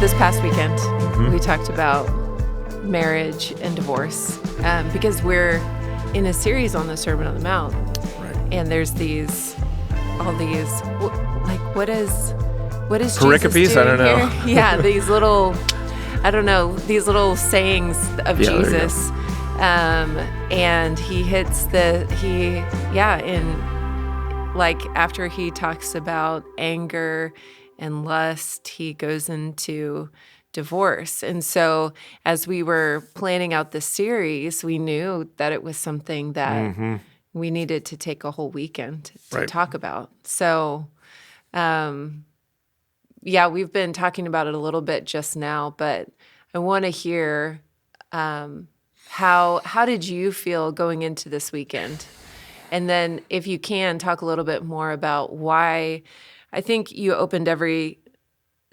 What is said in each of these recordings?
This past weekend, we talked about marriage and divorce because we're in a series on the Sermon on the Mount. Right. And there's all these, like, what is Pericopes? Jesus doing I don't know. here? Yeah, these little sayings of Jesus. And he hits after he talks about anger and lust, he goes into divorce. And so as we were planning out this series, we knew that it was something that we needed to take a whole weekend to talk about. So, we've been talking about it a little bit just now, but I want to hear how did you feel going into this weekend? And then if you can, talk a little bit more about why. I think you opened every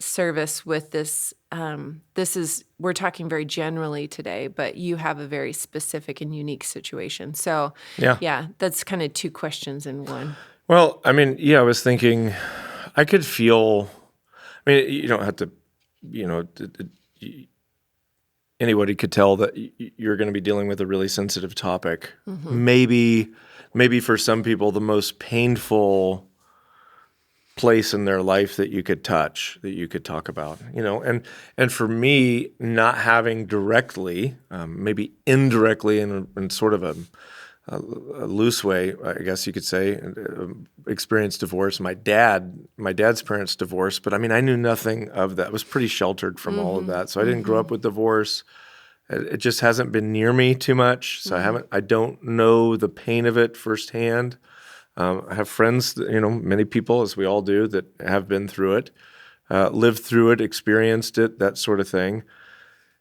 service with this. We're talking very generally today, but you have a very specific and unique situation. So, that's kind of two questions in one. Well, I was thinking I could feel, you don't have to, anybody could tell that you're going to be dealing with a really sensitive topic. Mm-hmm. Maybe for some people, the most painful place in their life that you could touch, that you could talk about, and for me, not having directly, maybe indirectly in sort of a loose way, I guess you could say, experienced divorce. My dad's parents divorced, but I knew nothing of that. I was pretty sheltered from all of that. So I didn't grow up with divorce. It just hasn't been near me too much. So I don't know the pain of it firsthand. I have friends, many people, as we all do, that have been through it, lived through it, experienced it, that sort of thing.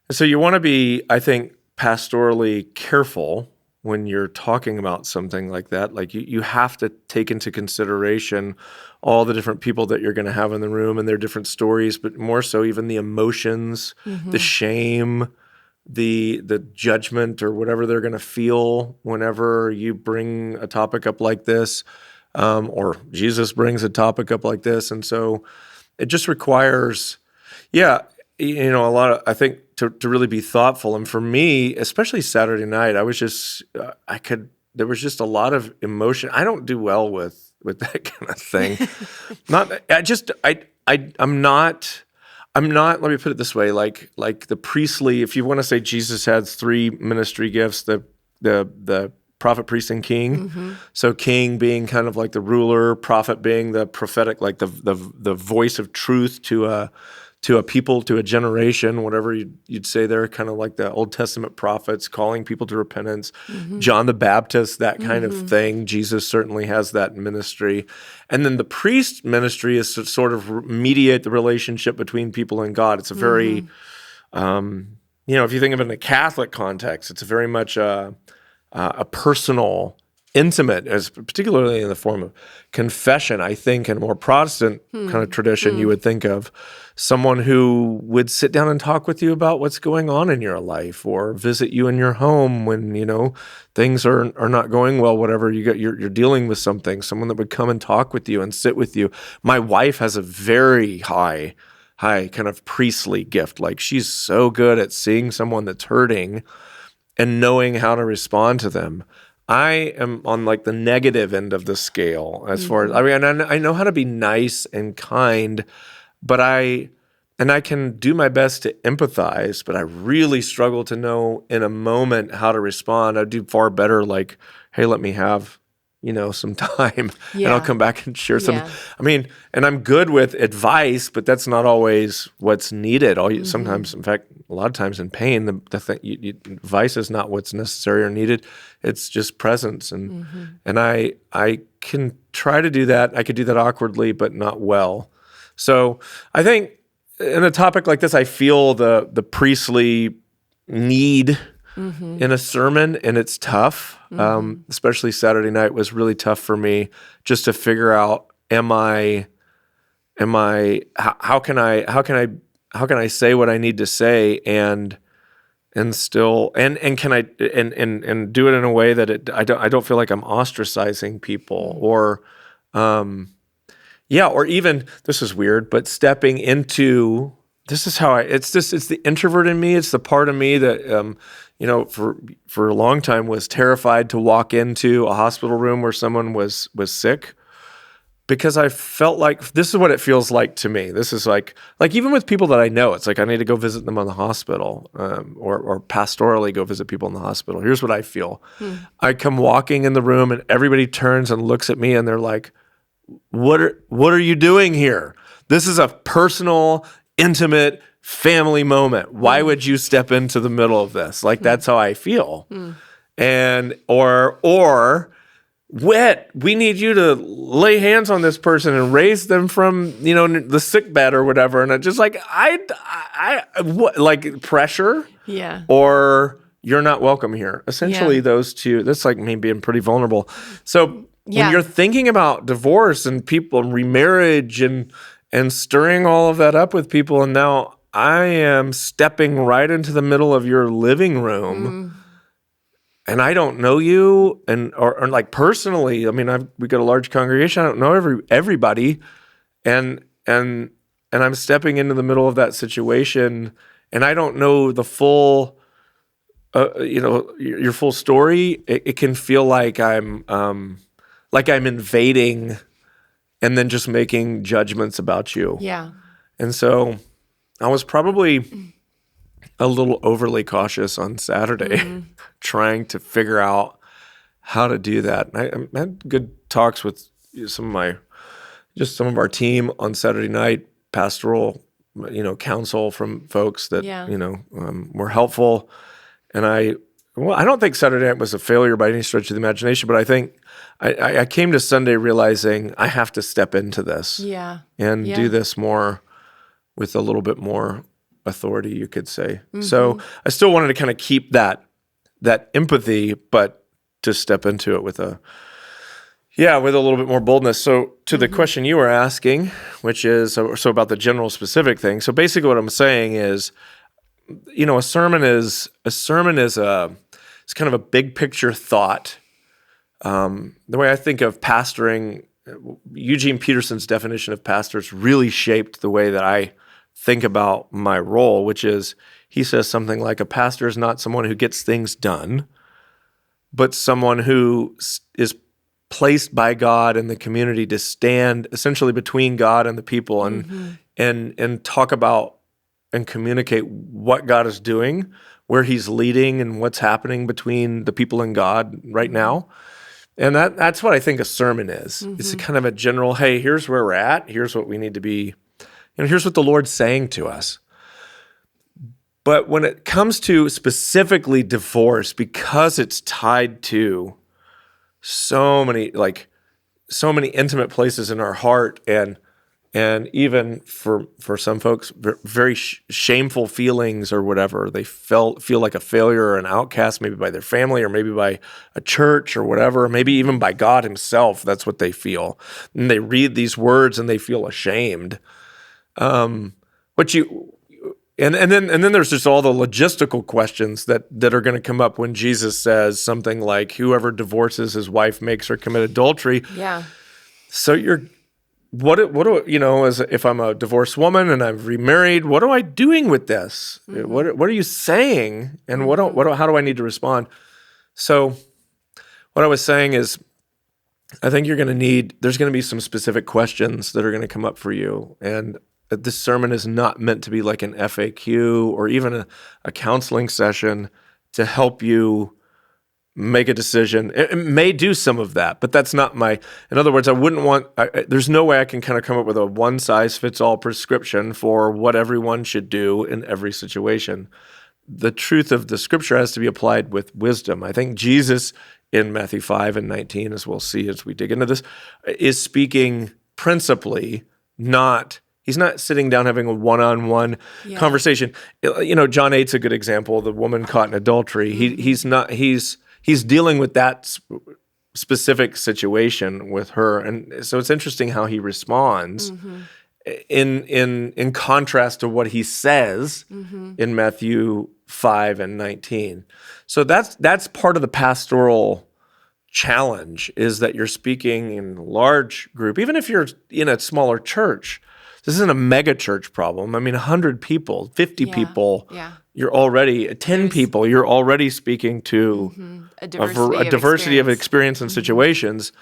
And so you want to be, I think, pastorally careful when you're talking about something like that. Like you have to take into consideration all the different people that you're going to have in the room and their different stories, but more so even the emotions, the shame, the judgment or whatever they're going to feel whenever you bring a topic up like this, or Jesus brings a topic up like this. And so it just requires, a lot of, I think, to really be thoughtful. And for me, especially Saturday night, I was just, there was just a lot of emotion. I don't do well with that kind of thing. I'm not, let me put it this way, like the priestly, if you want to say Jesus had three ministry gifts, the prophet, priest, and king. Mm-hmm. So king being kind of like the ruler, prophet being the prophetic, like the voice of truth to a people, to a generation, whatever you'd say there, kind of like the Old Testament prophets calling people to repentance. Mm-hmm. John the Baptist, that kind of thing. Jesus certainly has that ministry. And then the priest ministry is to sort of mediate the relationship between people and God. It's a very, if you think of it in a Catholic context, it's very much a personal, intimate, as particularly in the form of confession. I think in a more Protestant kind of tradition, you would think of someone who would sit down and talk with you about what's going on in your life, or visit you in your home when things are not going well. Whatever you're dealing with something. Someone that would come and talk with you and sit with you. My wife has a very high kind of priestly gift. Like, she's so good at seeing someone that's hurting and knowing how to respond to them. I am on like the negative end of the scale as far as, I know how to be nice and kind, but I can do my best to empathize, but I really struggle to know in a moment how to respond. I do far better like, hey, let me have, some time and I'll come back and share some. And I'm good with advice, but that's not always what's needed. Sometimes, in fact, a lot of times in pain, the thing, advice is not what's necessary or needed. It's just presence. And I can try to do that. I could do that awkwardly, but not well. So I think in a topic like this, I feel the priestly need in a sermon, and it's tough. Especially Saturday night was really tough for me just to figure out, how can I say what I need to say and still and can I do it in a way that I don't feel like I'm ostracizing people or or even, this is weird, but stepping into this is how it's the introvert in me. It's the part of me that, for a long time was terrified to walk into a hospital room where someone was sick, because I felt like this is what it feels like to me. This is like even with people that I know, it's like I need to go visit them in the hospital, or pastorally go visit people in the hospital. Here's what I feel. I come walking in the room and everybody turns and looks at me and they're like, what are you doing here? This is a personal, intimate family moment. Why would you step into the middle of this? Like, that's how I feel. And, or Whit, we need you to lay hands on this person and raise them from, the sick bed or whatever. And I just like, like pressure. Yeah. Or you're not welcome here. Essentially those two, that's like me being pretty vulnerable. So when you're thinking about divorce and people and remarriage and stirring all of that up with people, and now I am stepping right into the middle of your living room, and I don't know you, or like personally. I mean, we got a large congregation. I don't know everybody, and I'm stepping into the middle of that situation, and I don't know the full, your full story. It can feel like I'm invading and then just making judgments about you. Yeah. And so I was probably a little overly cautious on Saturday, trying to figure out how to do that. And I had good talks with some of our team on Saturday night, pastoral, counsel from folks that, were helpful. And I don't think Saturday night was a failure by any stretch of the imagination, but I think I came to Sunday realizing I have to step into this and do this more with a little bit more authority, you could say. So I still wanted to kind of keep that empathy, but to step into it with a little bit more boldness. So to the question you were asking, which is so about the general specific thing. So basically what I'm saying is, a sermon is it's kind of a big picture thought. The way I think of pastoring, Eugene Peterson's definition of pastors really shaped the way that I think about my role, which is, he says something like, a pastor is not someone who gets things done, but someone who is placed by God and the community to stand essentially between God and the people and talk about and communicate what God is doing, where he's leading, and what's happening between the people and God right now. And that's what I think a sermon is. It's a kind of a general, hey, here's where we're at, here's what we need to be, here's what the Lord's saying to us. But when it comes to specifically divorce, because it's tied to so many intimate places in our heart, and even for some folks, very shameful feelings or whatever, they feel like a failure or an outcast, maybe by their family or maybe by a church or whatever, maybe even by God himself. That's what they feel. And they read these words and they feel ashamed. And then there's just all the logistical questions that are going to come up when Jesus says something like, whoever divorces his wife makes her commit adultery. Yeah. So what as if I'm a divorced woman and I've remarried, what am I doing with this? What are you saying? And how do I need to respond? So what I was saying is, I think there's going to be some specific questions that are going to come up for you. And this sermon is not meant to be like an FAQ or even a counseling session to help you make a decision. It may do some of that, but that's not in other words, there's no way I can kind of come up with a one-size-fits-all prescription for what everyone should do in every situation. The truth of the scripture has to be applied with wisdom. I think Jesus in Matthew 5:19, as we'll see as we dig into this, is speaking principally, he's not sitting down having a one-on-one conversation. John 8's a good example, the woman caught in adultery. He's dealing with that specific situation with her. And so it's interesting how he responds in contrast to what he says in Matthew 5:19. So that's part of the pastoral challenge, is that you're speaking in a large group, even if you're in a smaller church. This isn't a mega church problem. I mean, 100 people, 50 people, you're already, 10 people, you're already speaking to a a diversity of experience and situations.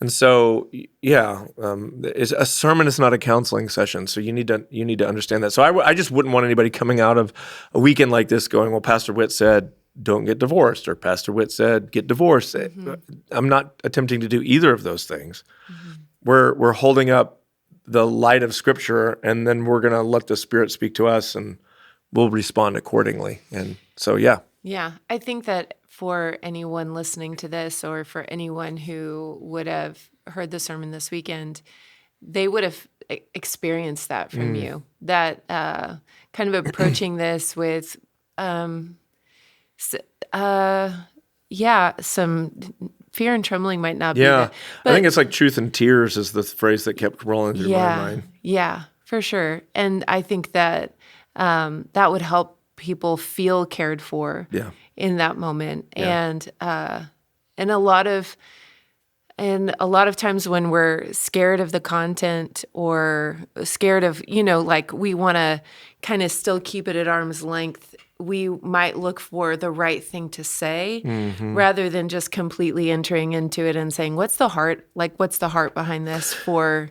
And so, a sermon is not a counseling session. So you need to understand that. So I just wouldn't want anybody coming out of a weekend like this going, well, Pastor Whit said, don't get divorced, or Pastor Whit said, get divorced. I'm not attempting to do either of those things. We're holding up the light of Scripture, and then we're going to let the Spirit speak to us, and we'll respond accordingly. And so, Yeah, I think that for anyone listening to this, or for anyone who would have heard the sermon this weekend, they would have experienced that from you. That kind of approaching this with, some fear and trembling might not be that. But I think it's like truth and tears is the phrase that kept rolling through my mind. Yeah, for sure. And I think that that would help people feel cared for in that moment. And a lot of times when we're scared of the content, or scared of, like we want to kind of still keep it at arm's length, we might look for the right thing to say rather than just completely entering into it and saying, what's the heart behind this for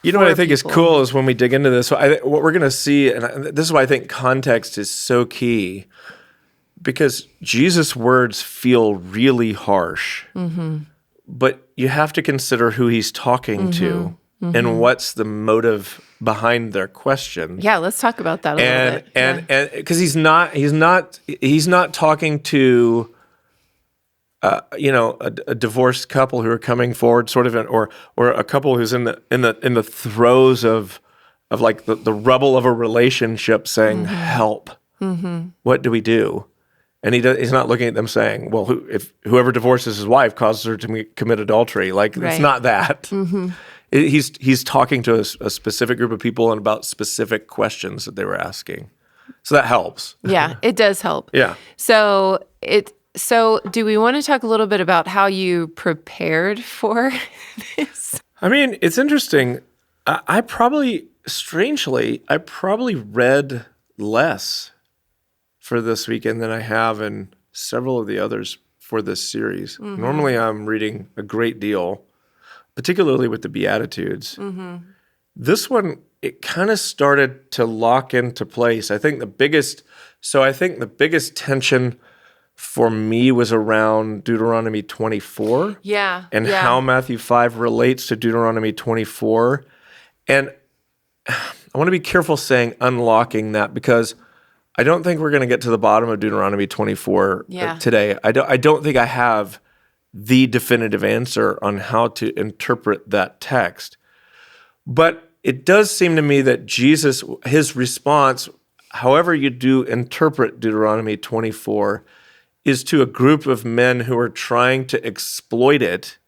what I think is cool is when we dig into this, what we're going to see, and this is why I think context is so key, because Jesus' words feel really harsh, but you have to consider who he's talking to and what's the motive behind their question. Yeah, let's talk about that a little bit. And because he's not talking to a divorced couple who are coming forward, sort of, or a couple who's in the throes of like the rubble of a relationship, saying, "Help! What do we do?" And he's not looking at them saying, "Well, whoever divorces his wife causes her to commit adultery." Like it's not that. He's talking to a specific group of people and about specific questions that they were asking. So that helps. Yeah, it does help. Yeah. So do we want to talk a little bit about how you prepared for this? I mean, it's interesting. I probably read less for this weekend than I have in several of the others for this series. Normally I'm reading a great deal, particularly with the Beatitudes. This one, it kind of started to lock into place. I think the biggest tension for me was around Deuteronomy 24. And how Matthew 5 relates to Deuteronomy 24. And I want to be careful saying unlocking that, because I don't think we're going to get to the bottom of Deuteronomy 24 today. I don't think I have the definitive answer on how to interpret that text. But it does seem to me that Jesus, his response, however you do interpret Deuteronomy 24, is to a group of men who are trying to exploit it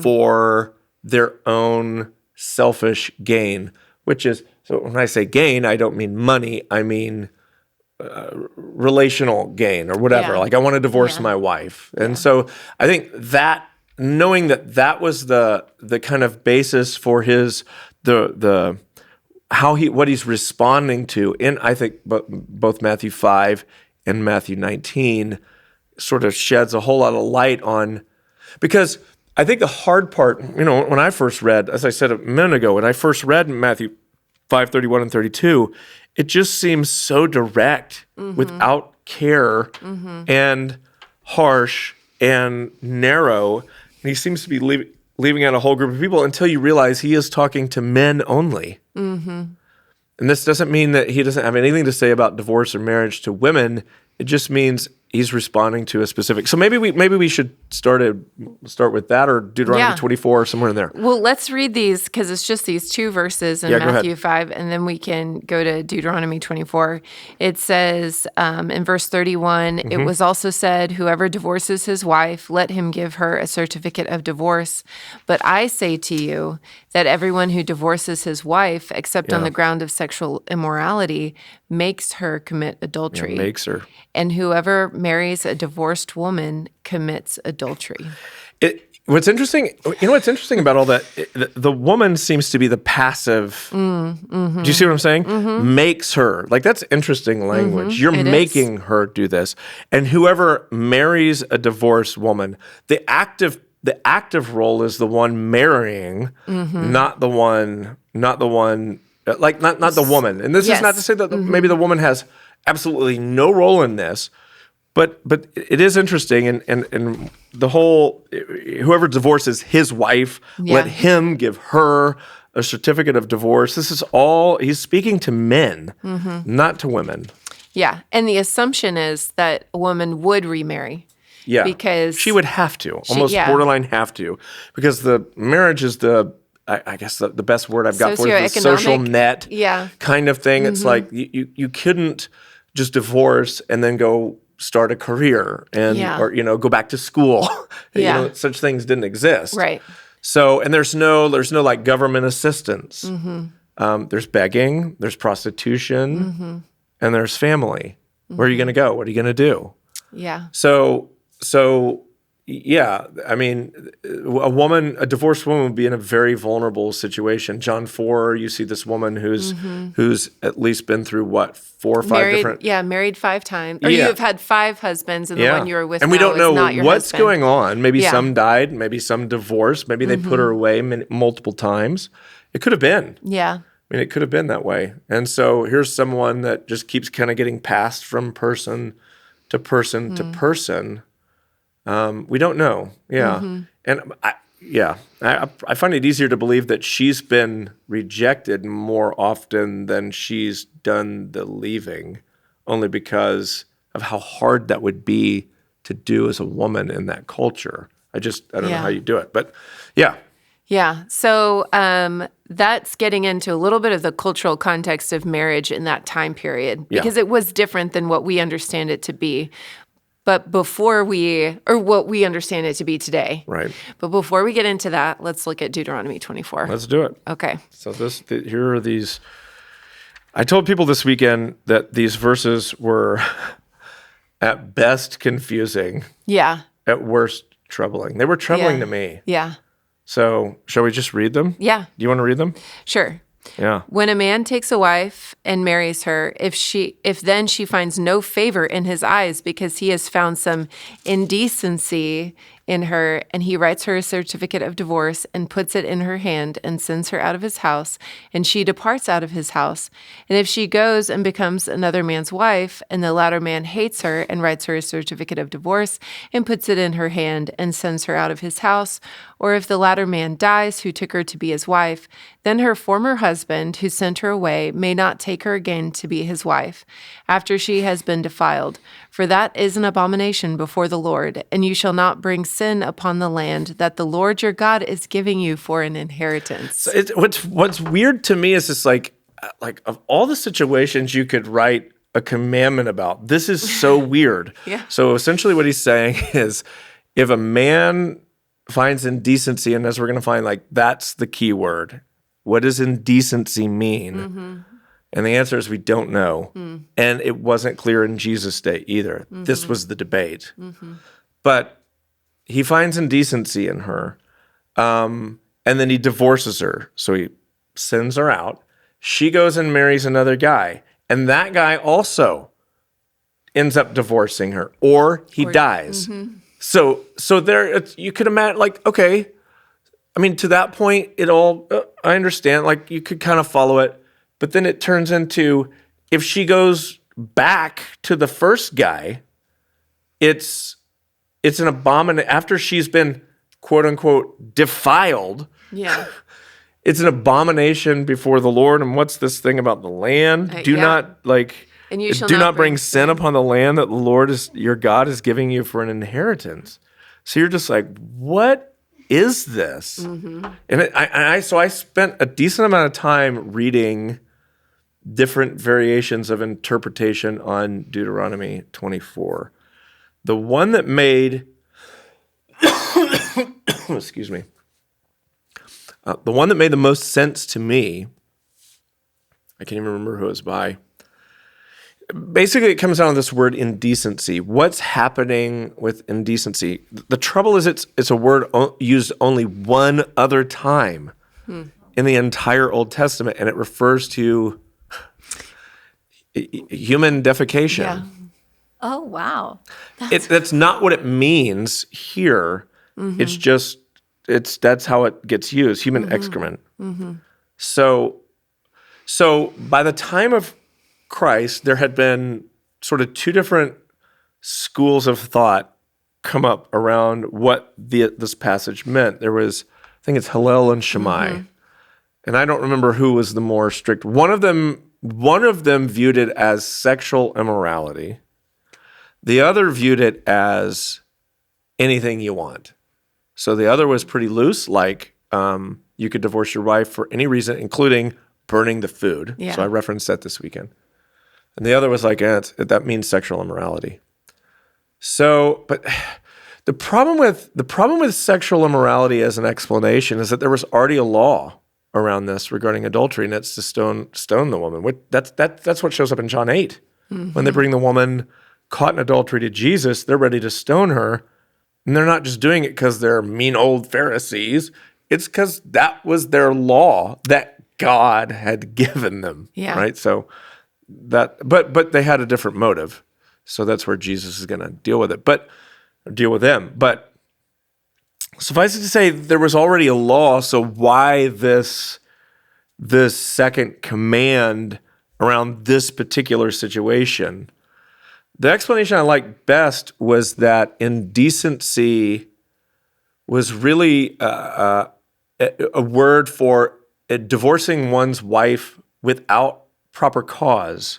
for their own selfish gain, which is, so when I say gain, I don't mean money, I mean relational gain or whatever. Like I want to divorce my wife. And so I think that, knowing that was the kind of basis for what he's responding to in, I think, both Matthew 5 and Matthew 19 sort of sheds a whole lot of light on, because I think the hard part, when I first read, as I said a minute ago, when I first read Matthew 5:31 and 32, it just seems so direct, without care, and harsh and narrow. And he seems to be leaving out a whole group of people until you realize he is talking to men only. And this doesn't mean that he doesn't have anything to say about divorce or marriage to women. It just means he's responding to a specific. So maybe we should start with that, or Deuteronomy 24 or somewhere in there. Well, let's read these, because it's just these two verses in Matthew 5, and then we can go to Deuteronomy 24. It says in verse 31, it was also said, whoever divorces his wife, let him give her a certificate of divorce. But I say to you that everyone who divorces his wife, except on the ground of sexual immorality, makes her commit adultery. Makes her. And whoever marries a divorced woman commits adultery. What's interesting, what's interesting about all that, the woman seems to be the passive. Do you see what I'm saying? Makes her. Like, that's interesting language. You're making her do this. And whoever marries a divorced woman, the active role is the one marrying, not the one, not the woman. And this is not to say that maybe the woman has absolutely no role in this. But it is interesting, and the whole, whoever divorces his wife, let him give her a certificate of divorce. This is all, he's speaking to men, not to women. Yeah, and the assumption is that a woman would remarry. Yeah, because she would have to, almost borderline have to, because the marriage is I guess the best word I've got for it is the social net kind of thing. It's like you couldn't just divorce and then go start a career and or go back to school. Such things didn't exist. Right. So, and there's no like government assistance. There's begging, there's prostitution, and there's family. Where are you going to go? What are you going to do? Yeah. So yeah, I mean, a divorced woman would be in a very vulnerable situation. John 4, you see this woman who's at least been through 4 or 5 different. Yeah, married 5 times. Or you have had 5 husbands, and the one you were with and we don't know what's husband. going on. Maybe some died, maybe some divorced, maybe they put her away multiple times. It could have been. Yeah. I mean, it could have been that way. And so here's someone that just keeps kind of getting passed from person to person to person. We don't know. Yeah. And I find it easier to believe that she's been rejected more often than she's done the leaving, only because of how hard that would be to do as a woman in that culture. I don't know how you do it, but yeah. Yeah. So that's getting into a little bit of the cultural context of marriage in that time period, because it was different than what we understand it to be. But what we understand it to be today. Right. But before we get into that, let's look at Deuteronomy 24. Let's do it. Okay. So here are these. I told people this weekend that these verses were at best confusing. Yeah. At worst troubling. They were troubling to me. Yeah. So shall we just read them? Yeah. Do you want to read them? Sure. Yeah. When a man takes a wife and marries her, if then she finds no favor in his eyes because he has found some indecency in her, and he writes her a certificate of divorce and puts it in her hand and sends her out of his house, and she departs out of his house. And if she goes and becomes another man's wife, and the latter man hates her and writes her a certificate of divorce and puts it in her hand and sends her out of his house, or if the latter man dies who took her to be his wife, then her former husband who sent her away may not take her again to be his wife, after she has been defiled. For that is an abomination before the Lord, and you shall not bring sin upon the land that the Lord your God is giving you for an inheritance. So what's weird to me is it's like of all the situations you could write a commandment about, this is so weird. Yeah. So essentially what he's saying is, if a man finds indecency, and as we're going to find, like, that's the key word. What does indecency mean? And the answer is we don't know. And it wasn't clear in Jesus' day either. This was the debate. But he finds indecency in her, and then he divorces her. So he sends her out. She goes and marries another guy. And that guy also ends up divorcing her, or he dies. So there, you could imagine, like, okay, I mean, to that point, I understand, like, you could kind of follow it. But then it turns into, if she goes back to the first guy, it's an abomination. After she's been, quote unquote, defiled. Yeah. It's an abomination before the Lord. And what's this thing about the land? Do not bring sin upon the land that the Lord your God is giving you for an inheritance. So you're just like, what is this? And so I spent a decent amount of time reading different variations of interpretation on Deuteronomy 24. The one that made, excuse me, the one that made the most sense to me, I can't even remember who it was by, Basically, it comes down to this word indecency. What's happening with indecency? The trouble is it's a word used only one other time in the entire Old Testament, and it refers to human defecation. Yeah. Oh, wow. That's not what it means here. It's just, that's how it gets used, human excrement. So by the time of Christ, there had been sort of two different schools of thought come up around what this passage meant. There was, I think it's Hillel and Shammai, and I don't remember who was the more strict. One of them viewed it as sexual immorality. The other viewed it as anything you want. So the other was pretty loose, like you could divorce your wife for any reason, including burning the food. Yeah. So I referenced that this weekend. And the other was like, that means sexual immorality. So, but the problem with sexual immorality as an explanation is that there was already a law around this regarding adultery, and it's to stone the woman. That's what shows up in John 8. When they bring the woman caught in adultery to Jesus, they're ready to stone her. And they're not just doing it because they're mean old Pharisees. It's because that was their law that God had given them. Yeah. Right? So but they had a different motive. So that's where Jesus is going to deal with it. Deal with them. But suffice it to say, there was already a law, so why this second command around this particular situation? The explanation I liked best was that indecency was really a word for divorcing one's wife without proper cause,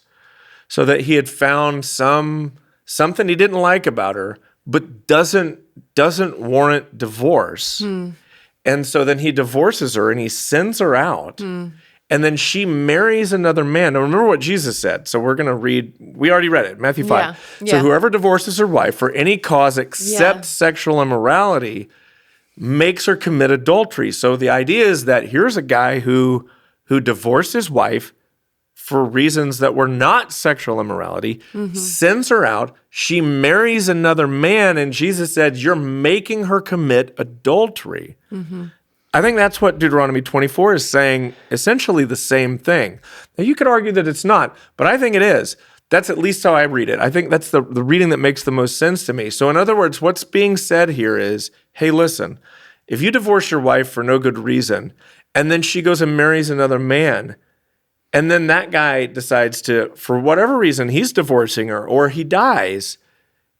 so that he had found something he didn't like about her, but doesn't warrant divorce. And so then he divorces her and he sends her out. And then she marries another man. Now remember what Jesus said. So we're going to we already read it, Matthew 5. Yeah. So whoever divorces her wife for any cause except sexual immorality makes her commit adultery. So the idea is that here's a guy who divorced his wife for reasons that were not sexual immorality, sends her out, she marries another man, and Jesus said, you're making her commit adultery. I think that's what Deuteronomy 24 is saying, essentially the same thing. Now, you could argue that it's not, but I think it is. That's at least how I read it. I think that's the reading that makes the most sense to me. So in other words, what's being said here is, hey, listen, if you divorce your wife for no good reason, and then she goes and marries another man, and then that guy decides to, for whatever reason, he's divorcing her or he dies,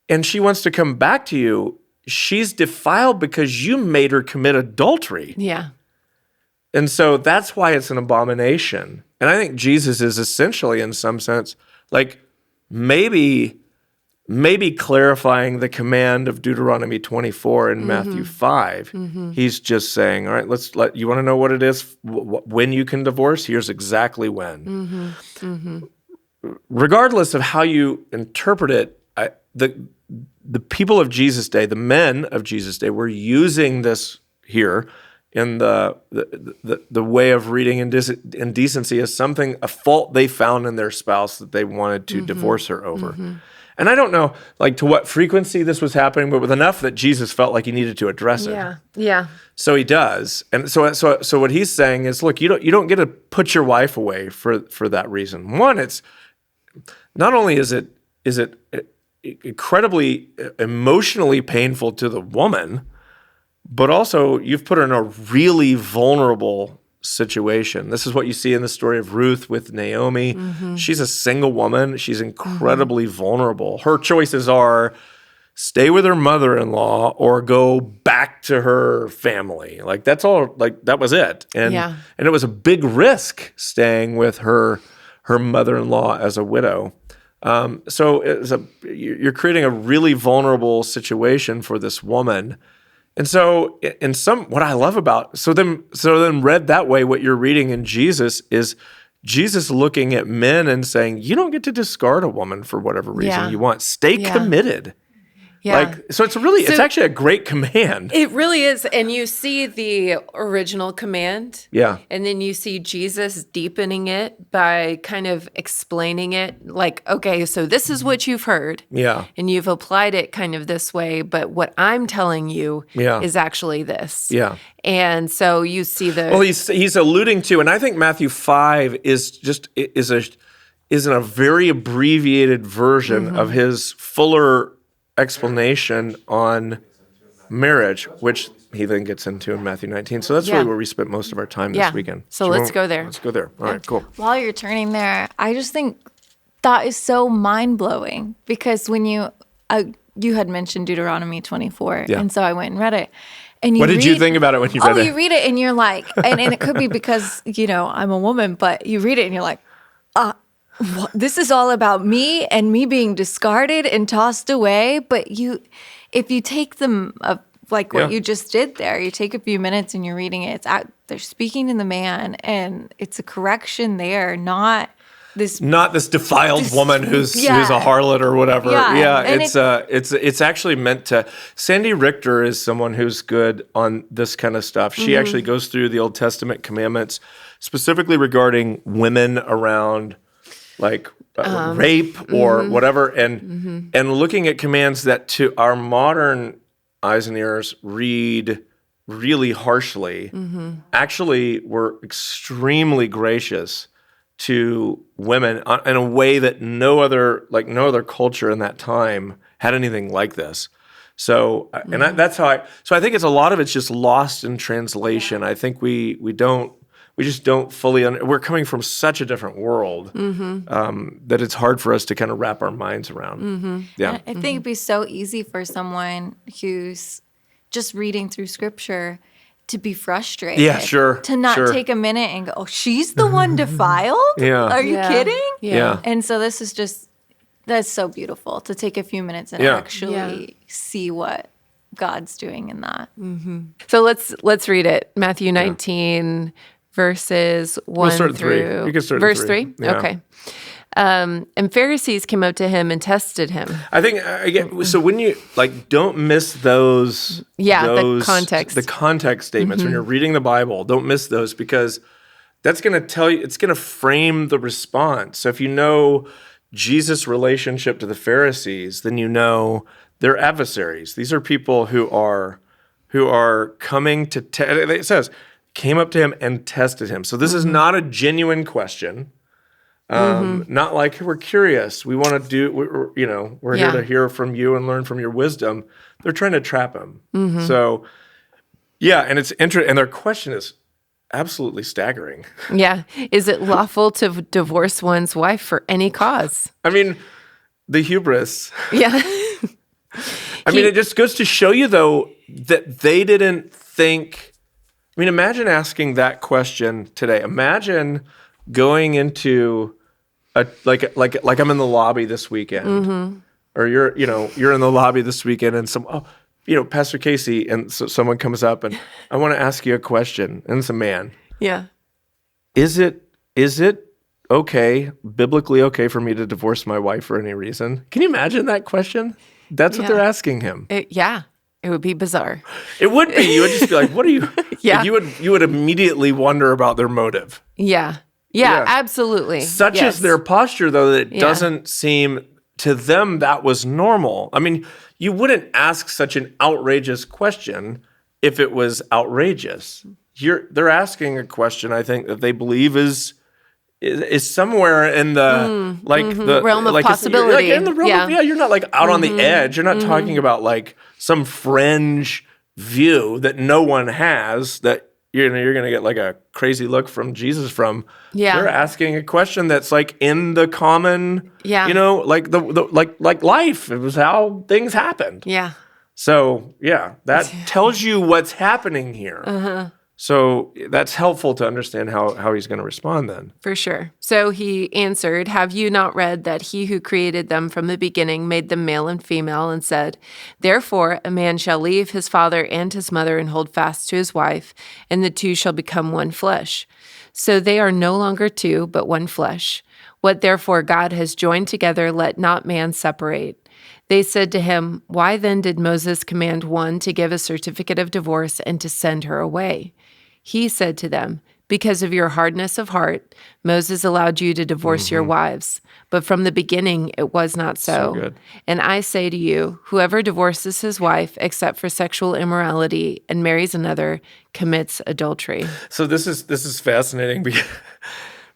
and she wants to come back to you, she's defiled because you made her commit adultery. Yeah. And so that's why it's an abomination. And I think Jesus is essentially, in some sense, like maybe clarifying the command of Deuteronomy 24 and Matthew 5. He's just saying, all right, you want to know what it is, when you can divorce? Here's exactly when. Regardless of how you interpret it, the people of Jesus' day, the men of Jesus' day, were using this here in the way of reading indecency as a fault they found in their spouse that they wanted to divorce her over. And I don't know, like, to what frequency this was happening, but with enough that Jesus felt like he needed to address it. Yeah. So he does. And so what he's saying is, look, you don't get to put your wife away for that reason. One, it's not only is it incredibly emotionally painful to the woman, but also you've put her in a really vulnerable situation. This is what you see in the story of Ruth with Naomi. She's a single woman. She's incredibly vulnerable. Her choices are stay with her mother-in-law or go back to her family. Like, that's all, like, that was it. And it was a big risk staying with her mother-in-law as a widow. So you're creating a really vulnerable situation for this woman. And so what I love about, so then read that way, what you're reading in Jesus is Jesus looking at men and saying, you don't get to discard a woman for whatever reason you want. Stay committed. Yeah. So it's actually a great command. It really is. And you see the original command. Yeah. And then you see Jesus deepening it by kind of explaining it like, okay, so this is what you've heard. Yeah. And you've applied it kind of this way, but what I'm telling you Yeah. is actually this. Yeah. And so you see the Well, he's alluding to, and I think Matthew 5 is a very abbreviated version of his fuller explanation on marriage, which he then gets into in Matthew 19. So that's really where we spent most of our time this weekend. So let's go there. Let's go there. All right, cool. While you're turning there, I just think that is so mind-blowing because when you had mentioned Deuteronomy 24, and so I went and read it. And What did you think about it when you read it? Oh, you read it and you're like, and it could be because, I'm a woman, but you read it and you're like, this is all about me and me being discarded and tossed away. But if you take them like what you just did there, you take a few minutes and you're reading it. They're speaking to the man, and it's a correction there, not this defiled woman who's a harlot or whatever. Yeah, it's actually meant to. Sandy Richter is someone who's good on this kind of stuff. She actually goes through the Old Testament commandments specifically regarding women around like rape or whatever, and looking at commands that to our modern eyes and ears read really harshly, actually were extremely gracious to women in a way that no other culture in that time had anything like this. So, that's how I think a lot of it's just lost in translation. I think we just don't fully we're coming from such a different world that it's hard for us to kind of wrap our minds around. Yeah. I think it'd be so easy for someone who's just reading through scripture to be frustrated. Yeah, sure. To not take a minute and go, oh, she's the one defiled? Yeah. Are you kidding? Yeah. And so this is that's so beautiful to take a few minutes and actually see what God's doing in that. So let's read it. Matthew 19, verses 1 start at through 3. You can start at verse 3. 3? Yeah. Okay. And Pharisees came up to him and tested him. I think again. So when you don't miss those, the context, statements when you're reading the Bible. Don't miss those because that's going to tell you. It's going to frame the response. So if you know Jesus' relationship to the Pharisees, then you know they're adversaries. These are people who are coming to. It says came up to him and tested him. So this is not a genuine question. Not like we're curious. We want to do. We're here to hear from you and learn from your wisdom. They're trying to trap him. So, and it's interesting. And their question is absolutely staggering. Yeah, is it lawful to divorce one's wife for any cause? I mean, the hubris. Yeah. I mean, it just goes to show you though that they didn't think. I mean, imagine asking that question today. Imagine going into like I'm in the lobby this weekend, or you're in the lobby this weekend, and Pastor Casey, and so someone comes up and I want to ask you a question, and it's a man. Yeah. Is it okay, biblically okay for me to divorce my wife for any reason? Can you imagine that question? That's what they're asking him. It would be bizarre. It would be. You would just be like, "What are you?" Yeah. You would immediately wonder about their motive. Yeah. Yeah, absolutely. Such is their posture, though, that it doesn't seem to them that was normal. I mean, you wouldn't ask such an outrageous question if it was outrageous. They're asking a question, I think, that they believe is somewhere in the the realm of possibility. In the realm of, you're not like out on the edge. You're not talking about like some fringe view that no one has that you're going to get like a crazy look from Jesus from. Yeah. They're asking a question that's like in the common, like like life. It was how things happened. Yeah. So, that tells you what's happening here. So that's helpful to understand how he's going to respond then. For sure. So he answered, "Have you not read that he who created them from the beginning made them male and female and said, 'Therefore a man shall leave his father and his mother and hold fast to his wife, and the two shall become one flesh. So they are no longer two, but one flesh. What therefore God has joined together, let not man separate.' They said to him, "Why then did Moses command one to give a certificate of divorce and to send her away?" He said to them, "Because of your hardness of heart, Moses allowed you to divorce your wives. But from the beginning, it was not so. good. And I say to you, whoever divorces his wife except for sexual immorality and marries another commits adultery." So this is fascinating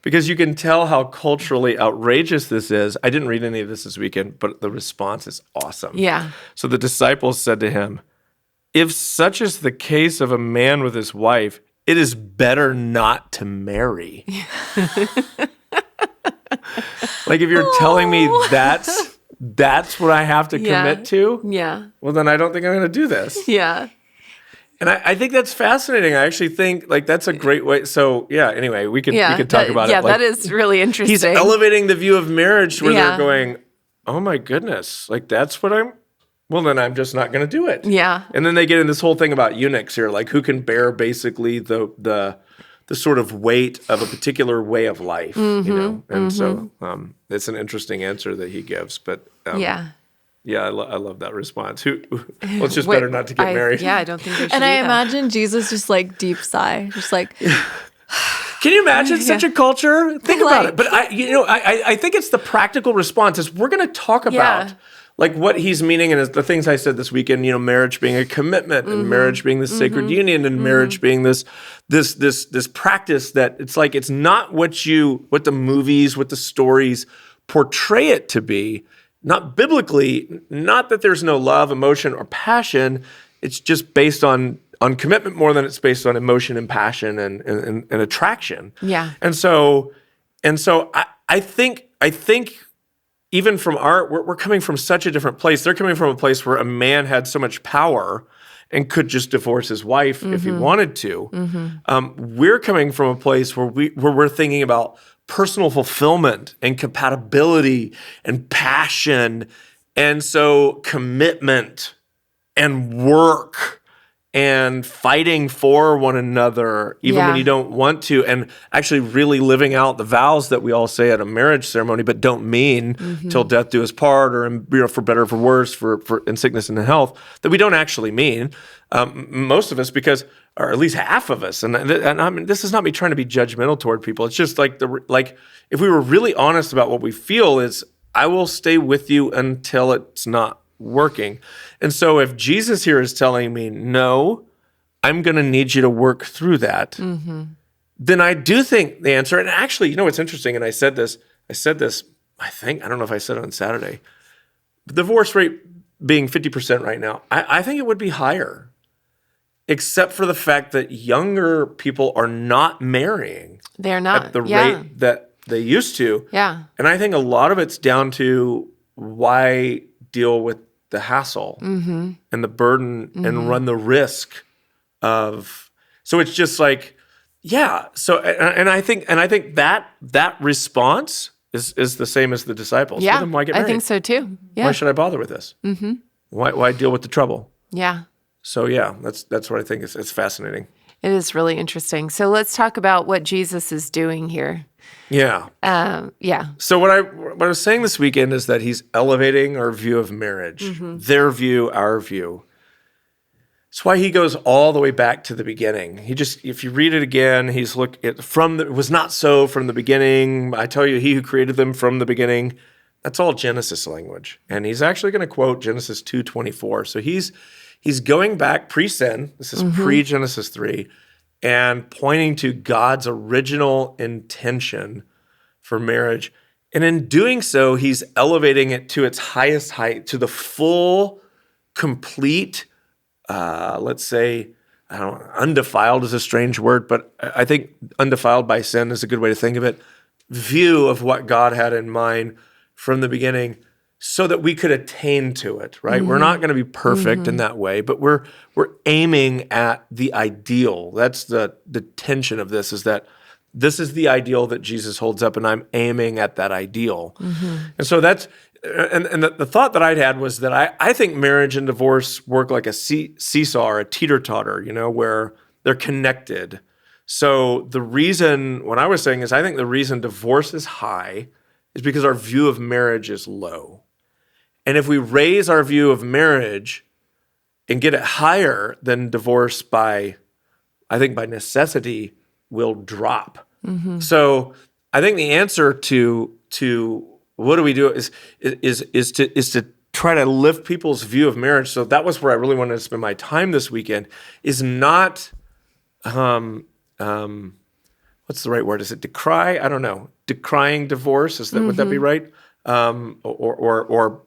because you can tell how culturally outrageous this is. I didn't read any of this weekend, but the response is awesome. Yeah. So the disciples said to him, "If such is the case of a man with his wife, it is better not to marry." Like if you're telling me that's what I have to commit to, Yeah. well, then I don't think I'm going to do this. Yeah. And I think that's fascinating. I actually think like that's a great way. So yeah, anyway, we could talk about it. Yeah, Like, that is really interesting. he's elevating the view of marriage where Yeah. they're going, "Oh my goodness, like that's what well, then I'm just not going to do it." Yeah. And then they get in this whole thing about eunuchs here, like who can bear basically the sort of weight of a particular way of life, you know? And so it's an interesting answer that he gives. But Yeah. yeah, I love that response. Well, it's just Wait, better not to get married. Yeah, I don't think they should And do I that. imagine Jesus just like deep sigh, just like, Can you imagine such a culture? Think about Like- it. But I think it's the practical response is we're going to talk about Yeah. like what he's meaning and the things I said this weekend, marriage being a commitment and marriage being this sacred union and marriage being this practice that it's like it's not what the movies, what the stories portray it to be, not biblically, not that there's no love, emotion, or passion. It's just based on commitment more than it's based on emotion and passion and attraction. Yeah. And so I think even from we're coming from such a different place. They're coming from a place where a man had so much power and could just divorce his wife if he wanted to. We're coming from a place where we're thinking about personal fulfillment and compatibility and passion, and so commitment and work and fighting for one another, even when Yeah. you don't want to, and actually really living out the vows that we all say at a marriage ceremony, but don't mean till death do us part, or for better or for worse, for in sickness and in health, that we don't actually mean. Most of us, because, or at least half of us, and I mean, this is not me trying to be judgmental toward people. It's just like if we were really honest about what we feel is, I will stay with you until it's not working. And so if Jesus here is telling me, no, I'm going to need you to work through that, then I do think the answer, and actually, what's interesting, and I said this, I think, I don't know if I said it on Saturday, the divorce rate being 50% right now, I think it would be higher, except for the fact that younger people are not marrying They're not. at the rate that they used to. Yeah. And I think a lot of it's down to why deal with the hassle and the burden and run the risk of. So it's just like, yeah. So and I think that response is the same as the disciples. Yeah. Well, then why get married? I think so too. Yeah. Why should I bother with this? Why deal with the trouble? Yeah. So yeah, that's what I think. It's fascinating. It is really interesting. So let's talk about what Jesus is doing here. Yeah. Yeah. So what I was saying this weekend is that he's elevating our view of marriage, their view, our view. That's why he goes all the way back to the beginning. If you read it again, he's it was not so from the beginning. I tell you, he who created them from the beginning. That's all Genesis language, and he's actually going to quote Genesis 2:24. So he's going back pre-sin. This is pre-Genesis 3. And pointing to God's original intention for marriage. And in doing so, he's elevating it to its highest height, to the full, complete, let's say, I don't know, undefiled is a strange word, but I think undefiled by sin is a good way to think of it, view of what God had in mind from the beginning, so that we could attain to it, right? We're not going to be perfect in that way, but we're aiming at the ideal. That's the tension of this, is that this is the ideal that Jesus holds up, and I'm aiming at that ideal. And so that's, and the thought that I'd had was that I think marriage and divorce work like a seesaw or a teeter-totter, where they're connected. So the reason, what I was saying is I think the reason divorce is high is because our view of marriage is low. And if we raise our view of marriage and get it higher, then divorce I think by necessity will drop. So I think the answer to what do we do is to try to lift people's view of marriage. So that was where I really wanted to spend my time this weekend, is not what's the right word? Is it decry? I don't know. Decrying divorce, would that be right? Or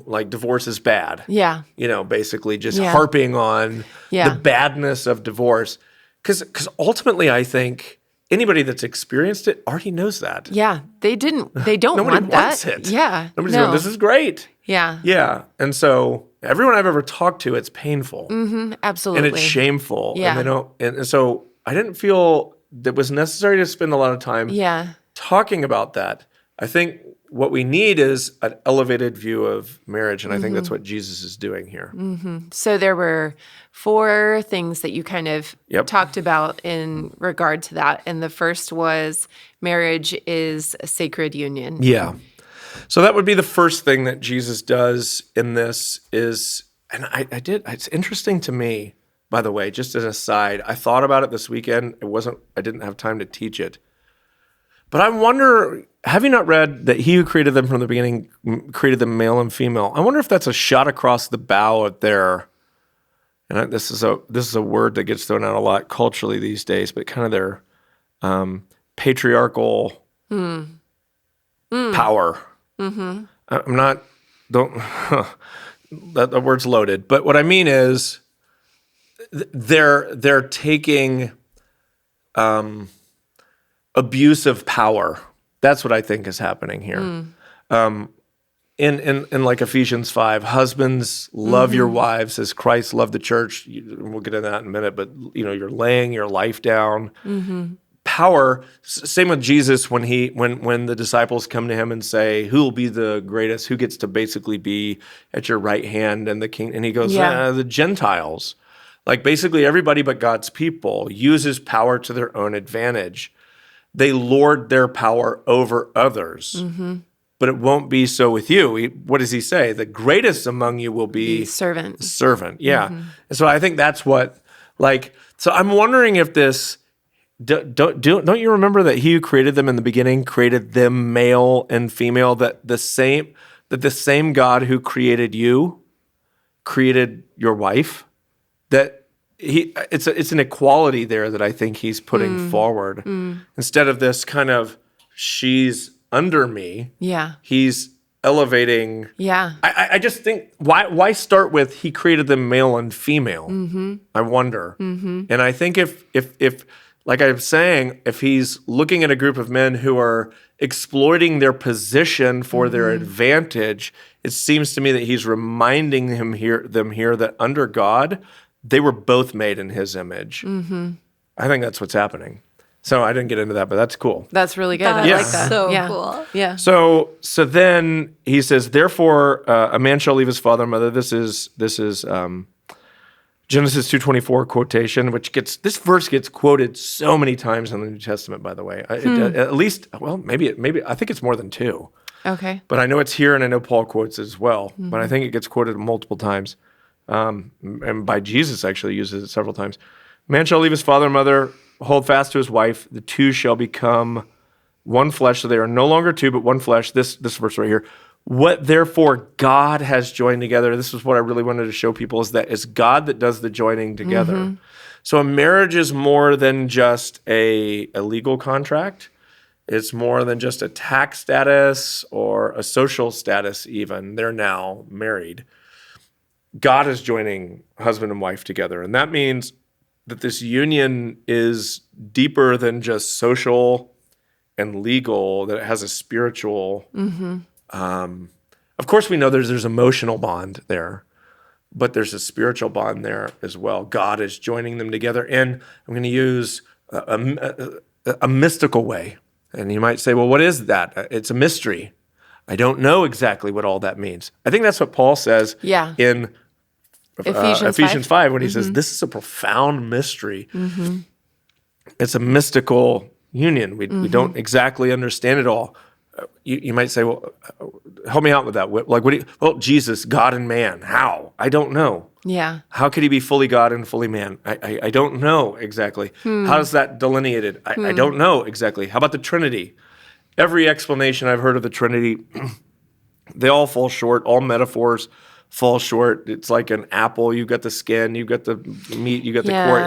like divorce is bad. Yeah. Basically just harping on the badness of divorce. Because ultimately, I think anybody that's experienced it already knows that. Yeah. They don't Nobody want wants that. it. Yeah. Nobody's going, this is great. Yeah. Yeah. And so everyone I've ever talked to, it's painful. Absolutely. And it's shameful. Yeah. And they don't, and so I didn't feel that it was necessary to spend a lot of time talking about that. I think what we need is an elevated view of marriage, and I think that's what Jesus is doing here. So there were 4 things that you kind of talked about in regard to that. And the first was marriage is a sacred union. Yeah. So that would be the first thing that Jesus does in this is, and it's interesting to me, by the way, just as an aside, I thought about it this weekend. I didn't have time to teach it. But I wonder, have you not read that he who created them from the beginning created them male and female? I wonder if that's a shot across the bow at their, and this is a word that gets thrown out a lot culturally these days, but kind of their patriarchal power. I'm not, that word's loaded, but what I mean is they're taking abuse of power. That's what I think is happening here. In like Ephesians 5, husbands, love your wives as Christ loved the church. We'll get into that in a minute, but you're laying your life down. Power. Same with Jesus when the disciples come to him and say, "Who will be the greatest? Who gets to basically be at your right hand and the king?" And he goes, "The Gentiles." Like basically everybody but God's people uses power to their own advantage. They lord their power over others. But it won't be so with you. What does he say? The greatest among you will be servant. Servant, yeah. And so I think that's what, so I'm wondering if this, don't you remember that he who created them in the beginning created them male and female, that the same God who created you created your wife? That it's an equality there that I think he's putting forward. Instead of this kind of, she's under me. Yeah. He's elevating. Yeah. I just think, why start with he created them male and female? I wonder. And I think if like I'm saying, if he's looking at a group of men who are exploiting their position for their advantage, it seems to me that he's reminding them here that under God, they were both made in his image. I think that's what's happening. So I didn't get into that, but that's cool. That's really good. I like that. So cool. Yeah. So then he says, therefore, a man shall leave his father and mother. This is Genesis 2:24 quotation, this verse gets quoted so many times in the New Testament, by the way. At least, well, maybe I think it's more than 2. Okay. But I know it's here, and I know Paul quotes it as well. But I think it gets quoted multiple times. And by Jesus actually uses it several times. Man shall leave his father and mother, hold fast to his wife. The two shall become one flesh. So they are no longer two, but one flesh. This verse right here. What therefore God has joined together. This is what I really wanted to show people, is that it's God that does the joining together. So a marriage is more than just a legal contract. It's more than just a tax status or a social status even. They're now married. God is joining husband and wife together. And that means that this union is deeper than just social and legal, that it has a spiritual. Of course, we know there's emotional bond there, but there's a spiritual bond there as well. God is joining them together. And I'm going to use a mystical way. And you might say, well, what is that? It's a mystery. I don't know exactly what all that means. I think that's what Paul says in Ephesians 5 when he says, this is a profound mystery. It's a mystical union. We don't exactly understand it all. you might say, well, help me out with that. Like, what do you, well, Jesus, God and man, how? I don't know. Yeah. How could he be fully God and fully man? I don't know exactly. How is that delineated? I don't know exactly. How about the Trinity? Every explanation I've heard of the Trinity, they all fall short. All metaphors fall short. It's like an apple. You've got the skin, you've got the meat, you got the core.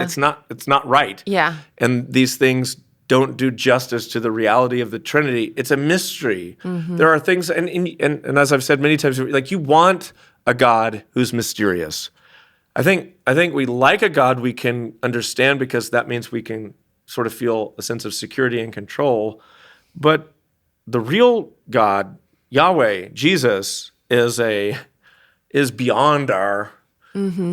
It's not right. Yeah. And these things don't do justice to the reality of the Trinity. It's a mystery. There are things, and as I've said many times, like you want a God who's mysterious. I think we like a God we can understand because that means we can sort of feel a sense of security and control. But the real God, Yahweh, Jesus, is beyond our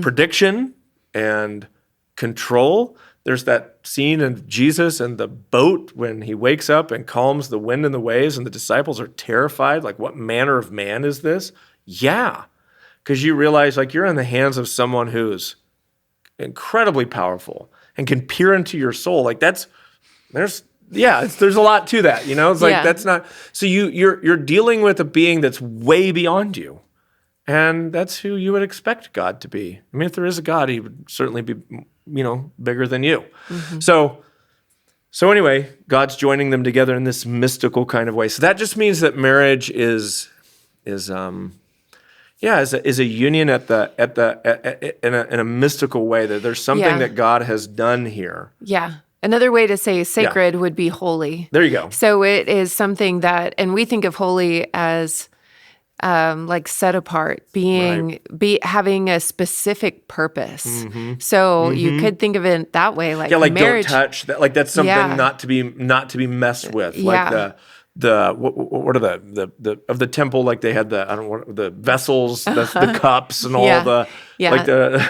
prediction and control. There's that scene of Jesus and the boat when he wakes up and calms the wind and the waves, and the disciples are terrified. Like, what manner of man is this? Yeah, because you realize, like, you're in the hands of someone who's incredibly powerful and can peer into your soul. Like, there's a lot to that, you know? It's like, that's not, so you're dealing with a being that's way beyond you. And that's who you would expect God to be. I mean, if there is a God, he would certainly be, bigger than you. So anyway, God's joining them together in this mystical kind of way. So that just means that marriage is a union in a mystical way, that there's something that God has done here. Yeah. Another way to say sacred would be holy. There you go. So it is something that, and we think of holy as like set apart, having a specific purpose. So you could think of it that way, like marriage. Don't touch that. Like that's something not to be messed with. Like what are the of the temple? Like they had the vessels, the cups, and all like the.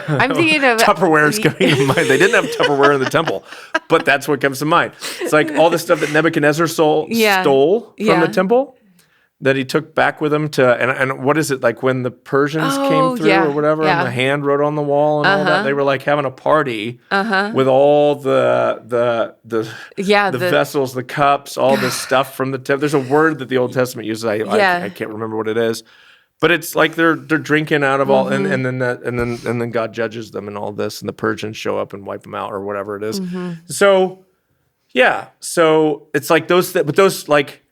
I'm thinking of Tupperware is coming to mind. They didn't have Tupperware in the temple, but that's what comes to mind. It's like all the stuff that Nebuchadnezzar stole from the temple, that he took back with him to, and what is it, like when the Persians came through or whatever, and the hand wrote on the wall and all that, they were like having a party with all the vessels, the cups, all the stuff from the temple. There's a word that the Old Testament uses. I can't remember what it is, but it's like they're drinking out of all, and then God judges them and all this, and the Persians show up and wipe them out or whatever it is. So it's like those, but those like.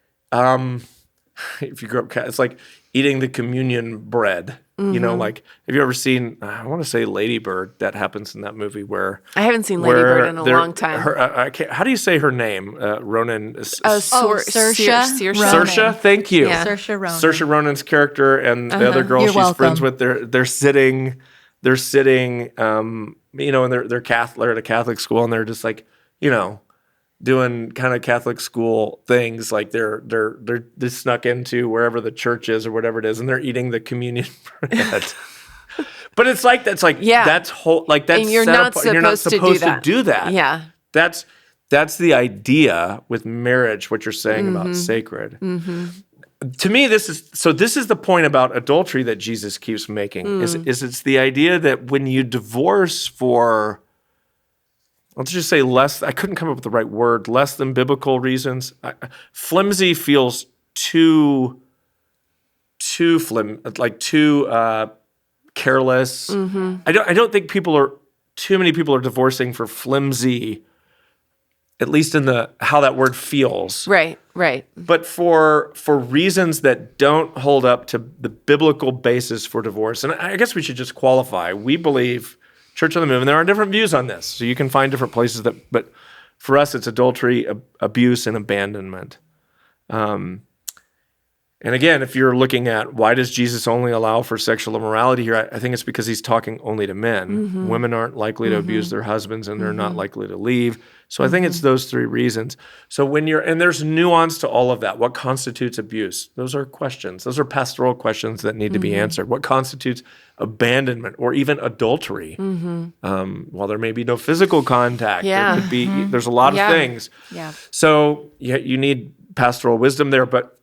If you grew up, it's like eating the communion bread. Like, have you ever seen, I want to say Lady Bird, that happens in that movie where... I haven't seen Lady Bird in a long time. How do you say her name? Ronan? Saoirse. Saoirse, thank you. Yeah. Saoirse Ronan. Saoirse Ronan's character and the other girl she's friends with, they're sitting, and they're Catholic, they're at a Catholic school, and they're just like, doing kind of Catholic school things, like they're snuck into wherever the church is or whatever it is, and they're eating the communion bread. But it's like that's whole, like that's, and you're not supposed to do that. Yeah, that's the idea with marriage. What you're saying about sacred. To me, this is the point about adultery that Jesus keeps making. Is it's the idea that when you divorce for, let's just say I couldn't come up with the right word, less than biblical reasons. Flimsy feels too careless. I don't think too many people are divorcing for flimsy, at least in how that word feels. Right. But for reasons that don't hold up to the biblical basis for divorce. And I guess we should just qualify. We believe, Church on the Move, and there are different views on this, so you can find different places but for us, it's adultery, abuse, and abandonment. And again, if you're looking at why does Jesus only allow for sexual immorality here, I think it's because he's talking only to men. Women aren't likely to abuse their husbands, and they're not likely to leave. So I think it's those three reasons. So and there's nuance to all of that. What constitutes abuse? Those are questions. Those are pastoral questions that need to be answered. What constitutes abandonment or even adultery? While there may be no physical contact, there could be. There's a lot of things. Yeah. So you need pastoral wisdom there, but.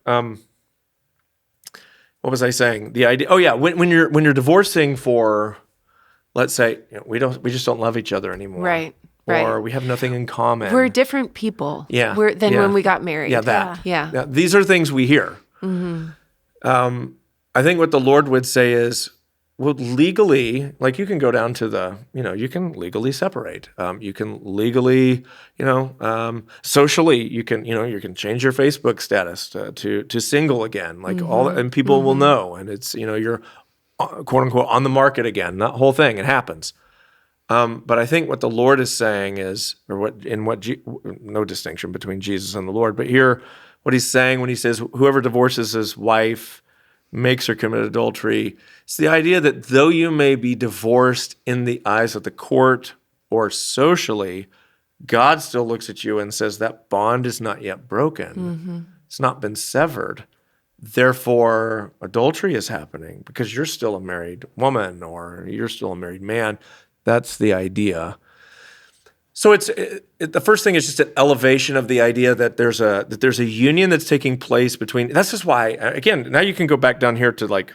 What was I saying? The idea. Oh yeah, when you're divorcing for, let's say, we just don't love each other anymore. Right. or we have nothing in common. We're different people than when we got married. Yeah, that. Yeah. Now, these are things we hear. I think what the Lord would say is, well, legally, like you can go down to you can legally separate. You can legally, socially, you can change your Facebook status to single again, like and people will know, and it's, you're quote unquote on the market again. That whole thing, it happens. But I think what the Lord is saying is, no distinction between Jesus and the Lord, but here, what he's saying when he says, whoever divorces his wife makes her commit adultery, it's the idea that though you may be divorced in the eyes of the court or socially, God still looks at you and says that bond is not yet broken. It's not been severed. Therefore, adultery is happening because you're still a married woman or you're still a married man. That's the idea. So the first thing is just an elevation of the idea that there's a union that's taking place between. That's just why, again, now you can go back down here to like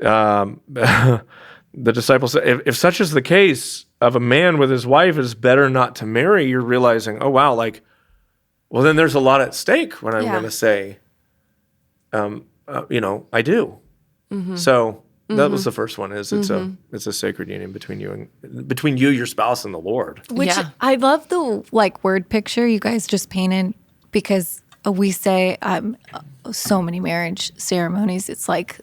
the disciples. If such is the case of a man with his wife, it's better not to marry. You're realizing, oh wow, well then there's a lot at stake when I'm going to say, I do. So. That was the first one. It's a sacred union between you, your spouse, and the Lord. Which I love the word picture you guys just painted, because we say so many marriage ceremonies. It's like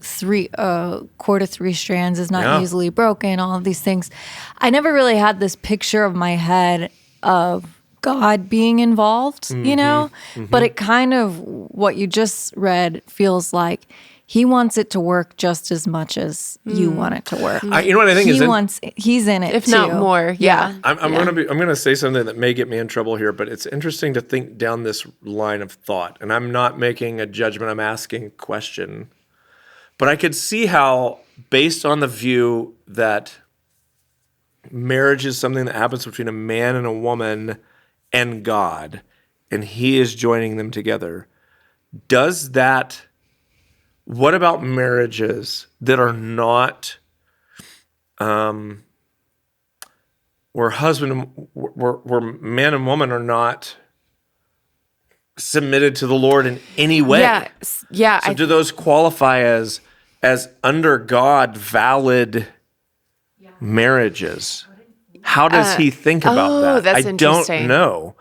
cord of 3 strands is not easily broken. All of these things. I never really had this picture of my head of God being involved, but it kind of what you just read feels like. He wants it to work just as much as you want it to work. You know what I think he's in it, if too. not more. Yeah. I'm gonna say something that may get me in trouble here, but it's interesting to think down this line of thought. And I'm not making a judgment. I'm asking a question. But I could see how, based on the view that marriage is something that happens between a man and a woman and God, and He is joining them together, what about marriages that are not, where man and woman are not submitted to the Lord in any way? Yeah. So do those qualify as under God valid marriages? How does He think about that? That's don't interesting. know.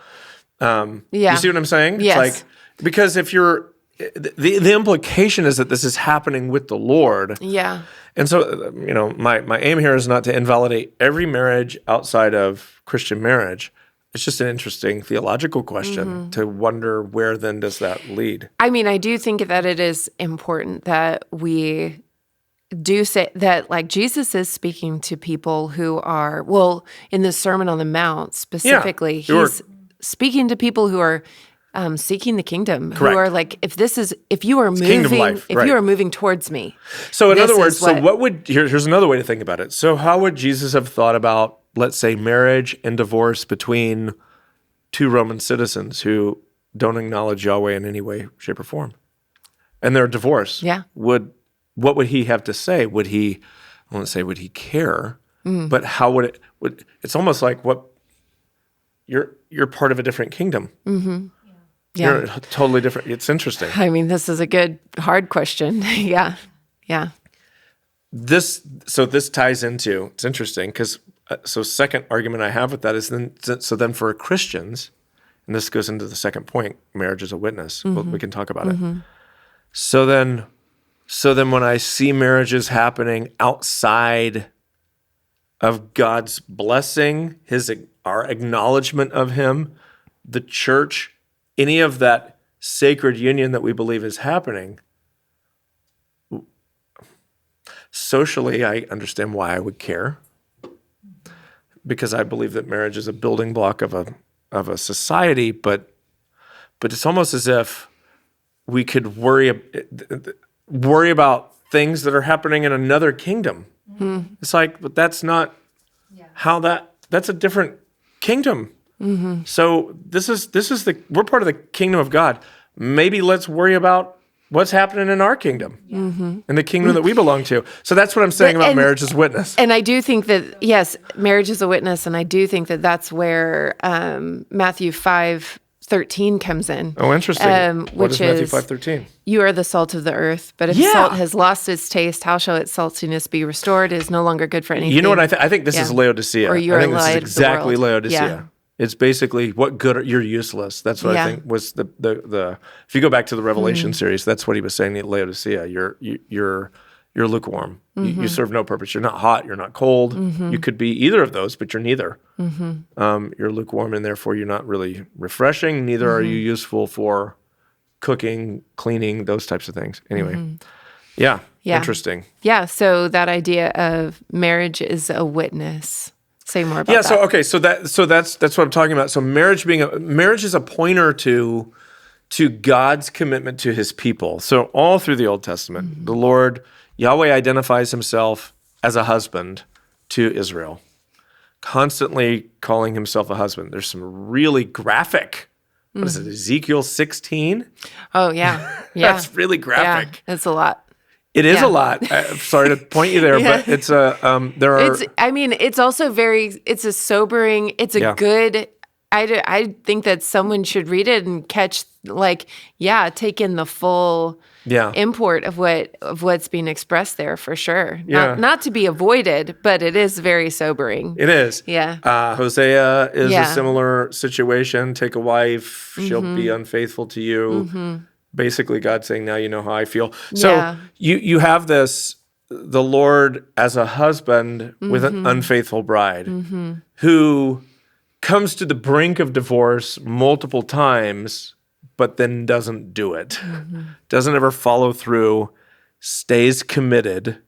You see what I'm saying? Yes. It's because if you're, the implication is that this is happening with the Lord. Yeah. And so, my aim here is not to invalidate every marriage outside of Christian marriage. It's just an interesting theological question to wonder, where then does that lead? I mean, I do think that it is important that we do say that, like, Jesus is speaking to people who are, in the Sermon on the Mount specifically, he's speaking to people who are seeking the kingdom, Correct. who are like, if you are moving towards me. So in other words, here's another way to think about it. So how would Jesus have thought about, let's say, marriage and divorce between 2 Roman citizens who don't acknowledge Yahweh in any way, shape, or form, and they're divorced? Yeah. What would he have to say? Would he care? But how would it? It's almost like you're part of a different kingdom. Yeah. You're totally different. It's interesting. I mean, this is a good, hard question. Yeah. This ties into, it's interesting because, second argument I have with that is then for Christians, and this goes into the second point, marriage is a witness. We can talk about it. So then when I see marriages happening outside of God's blessing, our acknowledgement of Him, the church, any of that sacred union that we believe is happening, socially, I understand why I would care, because I believe that marriage is a building block of a society. But it's almost as if we could worry about things that are happening in another kingdom. It's like, but that's not how that's a different kingdom. So this is we're part of the kingdom of God. Maybe let's worry about what's happening in our kingdom, in the kingdom that we belong to. So that's what I'm saying about marriage as witness. And I do think that, yes, marriage is a witness, and I do think that that's where Matthew 5:13 comes in. Oh, interesting. What Which is Matthew is, 5:13? you are the salt of the earth, but if salt has lost its taste, how shall its saltiness be restored? It is no longer good for anything. You know what I think this is Laodicea. Or you are I think this is light of the exactly world. Laodicea. Yeah. It's basically what good you're useless. That's what I think was the if you go back to the Revelation series, that's what he was saying at Laodicea. You're lukewarm. You serve no purpose. You're not hot. You're not cold. You could be either of those, but you're neither. You're lukewarm, and therefore you're not really refreshing. Neither are you useful for cooking, cleaning, those types of things. Anyway, yeah, interesting. Yeah, so that idea of marriage is a witness. Say more about that. So okay, so that's what I'm talking about. So marriage is a pointer to God's commitment to his people. So all through the Old Testament, the Lord Yahweh identifies himself as a husband to Israel, constantly calling himself a husband. There's some really graphic, what is it, Ezekiel 16? Oh, yeah. Yeah. That's really graphic. Yeah, it's a lot. It is a lot. I'm sorry to point you there, but it's it's also it's a sobering, it's a good, I think that someone should read it and catch, take in the full import of what's being expressed there, for sure. Not to be avoided, but it is very sobering. It is. Yeah. Hosea is a similar situation. Take a wife, she'll be unfaithful to you. Basically, God saying, now you know how I feel. So you have the Lord as a husband with an unfaithful bride who comes to the brink of divorce multiple times, but then doesn't do it, doesn't ever follow through, stays committed.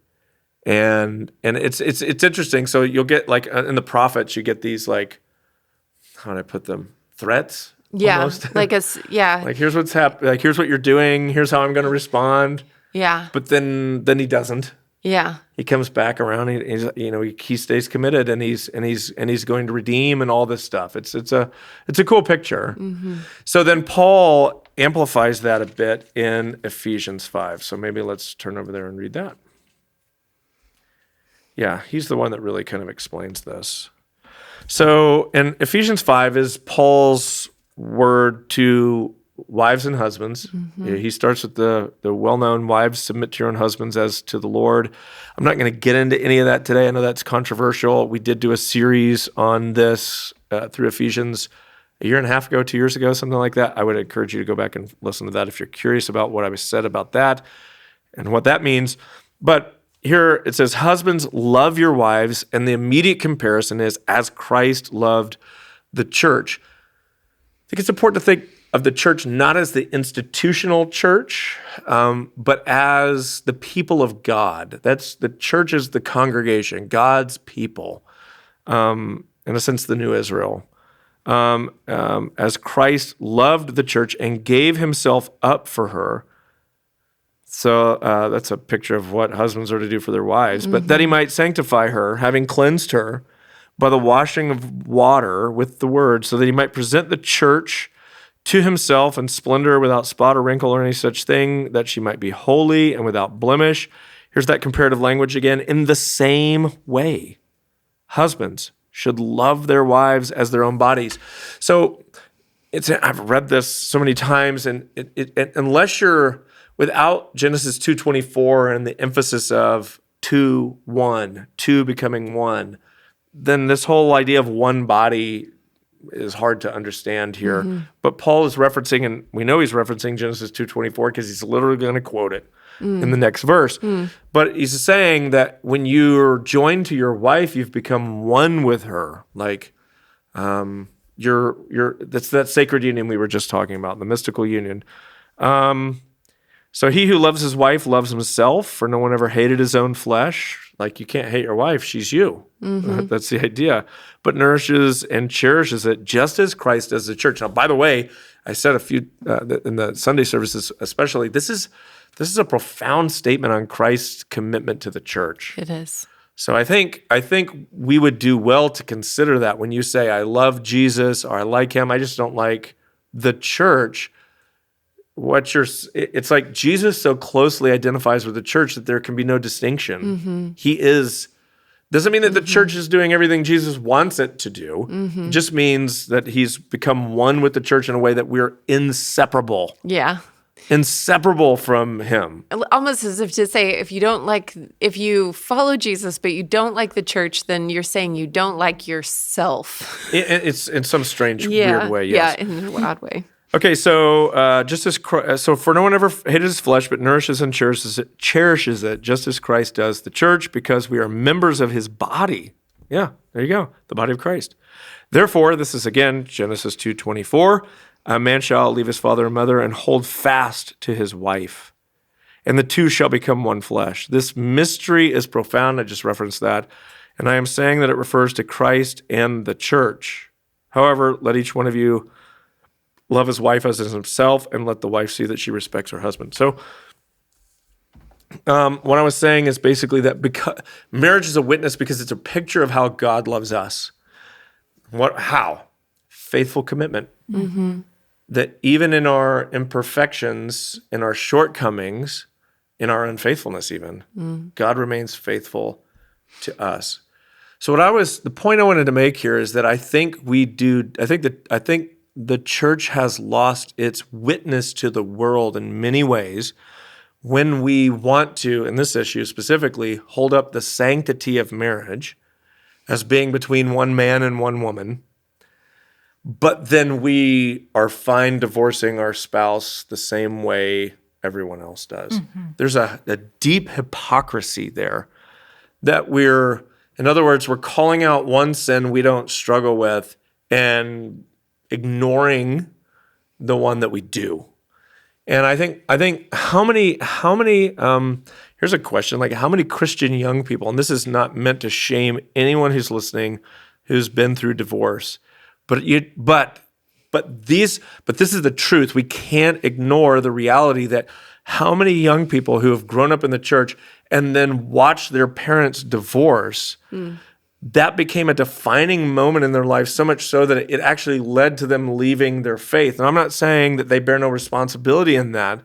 And it's interesting. So you'll get, in the prophets, you get these, how do I put them? Threats? Yeah, almost. like here's what's happening. Here's what you're doing. Here's how I'm going to respond. Yeah. But then he doesn't. Yeah. He comes back around. He stays committed, and he's going to redeem and all this stuff. It's a cool picture. So then Paul amplifies that a bit in Ephesians 5. So maybe let's turn over there and read that. Yeah, he's the one that really kind of explains this. So in Ephesians 5 is Paul's word to wives and husbands. He starts with the well-known, wives, submit to your own husbands as to the Lord. I'm not going to get into any of that today. I know that's controversial. We did do a series on this through Ephesians a year and a half ago, 2 years ago, something like that. I would encourage you to go back and listen to that if you're curious about what I said about that and what that means. But here it says, husbands, love your wives, and the immediate comparison is as Christ loved the church. I think it's important to think of the church not as the institutional church, but as the people of God. That's the church is the congregation, God's people, in a sense, the new Israel. As Christ loved the church and gave himself up for her. So that's a picture of what husbands are to do for their wives, but that he might sanctify her, having cleansed her by the washing of water with the word, so that he might present the church to himself in splendor, without spot or wrinkle or any such thing, that she might be holy and without blemish. Here's that comparative language again. In the same way, husbands should love their wives as their own bodies. So I've read this so many times, and unless you're without Genesis 2:24 and the emphasis of two becoming one, then this whole idea of one body is hard to understand here. But Paul is referencing, and we know he's referencing Genesis 2:24 because he's literally going to quote it in the next verse. But he's saying that when you're joined to your wife, you've become one with her. That's that sacred union we were just talking about, the mystical union. So he who loves his wife loves himself, for no one ever hated his own flesh. You can't hate your wife, she's you. That's the idea. But nourishes and cherishes it just as Christ does the church. Now, by the way, I said a few in the Sunday services especially, this is a profound statement on Christ's commitment to the church. It is. So I think we would do well to consider that when you say, I love Jesus or I like him, I just don't like the church. it's like Jesus so closely identifies with the church that there can be no distinction. He is, doesn't mean that the church is doing everything Jesus wants it to do. It just means that he's become one with the church in a way that we're inseparable. Yeah. Inseparable from him. Almost as if to say, if you follow Jesus, but you don't like the church, then you're saying you don't like yourself. It's in some strange, weird way, yes. Yeah, in an odd way. Okay, so for no one ever hated his flesh, but nourishes and cherishes it, just as Christ does the church, because we are members of his body. Yeah, there you go, the body of Christ. Therefore, this is again Genesis 2:24. A man shall leave his father and mother and hold fast to his wife, and the two shall become one flesh. This mystery is profound. I just referenced that, and I am saying that it refers to Christ and the church. However, let each one of you love his wife as himself, and let the wife see that she respects her husband. So what I was saying is basically that because marriage is a witness because it's a picture of how God loves us. How? Faithful commitment. That even in our imperfections, in our shortcomings, in our unfaithfulness even, God remains faithful to us. So the point I wanted to make here is that I think the church has lost its witness to the world in many ways when we want to, in this issue specifically, hold up the sanctity of marriage as being between one man and one woman, but then we are fine divorcing our spouse the same way everyone else does. There's a deep hypocrisy there that in other words, we're calling out one sin we don't struggle with and ignoring the one that we do. And I think how many here's a question, like how many Christian young people, and this is not meant to shame anyone who's listening who's been through divorce, but this is the truth. We can't ignore the reality that how many young people who have grown up in the church and then watched their parents divorce, that became a defining moment in their life, so much so that it actually led to them leaving their faith. And I'm not saying that they bear no responsibility in that,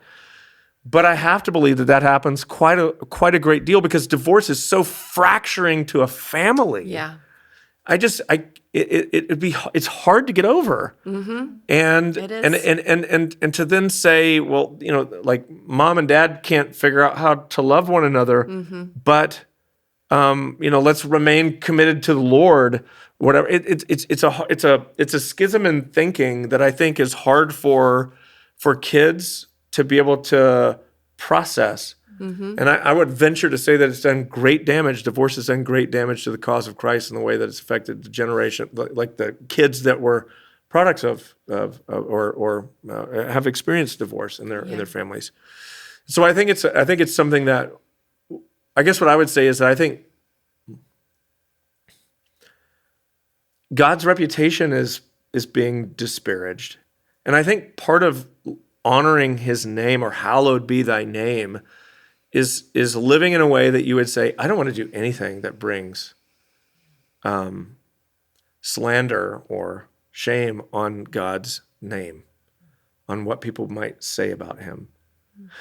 but I have to believe that happens quite a great deal because divorce is so fracturing to a family. Yeah. It's hard to get over. And It is. and to then say, well, like mom and dad can't figure out how to love one another, but let's remain committed to the Lord. Whatever. It's a schism in thinking that I think is hard for kids to be able to process. And I would venture to say that it's done great damage. Divorce has done great damage to the cause of Christ in the way that it's affected the generation, like the kids that were products of or have experienced divorce in their families. So I think it's something that, I guess what I would say is that I think God's reputation is being disparaged. And I think part of honoring his name, or hallowed be thy name, is living in a way that you would say, I don't want to do anything that brings slander or shame on God's name, on what people might say about him.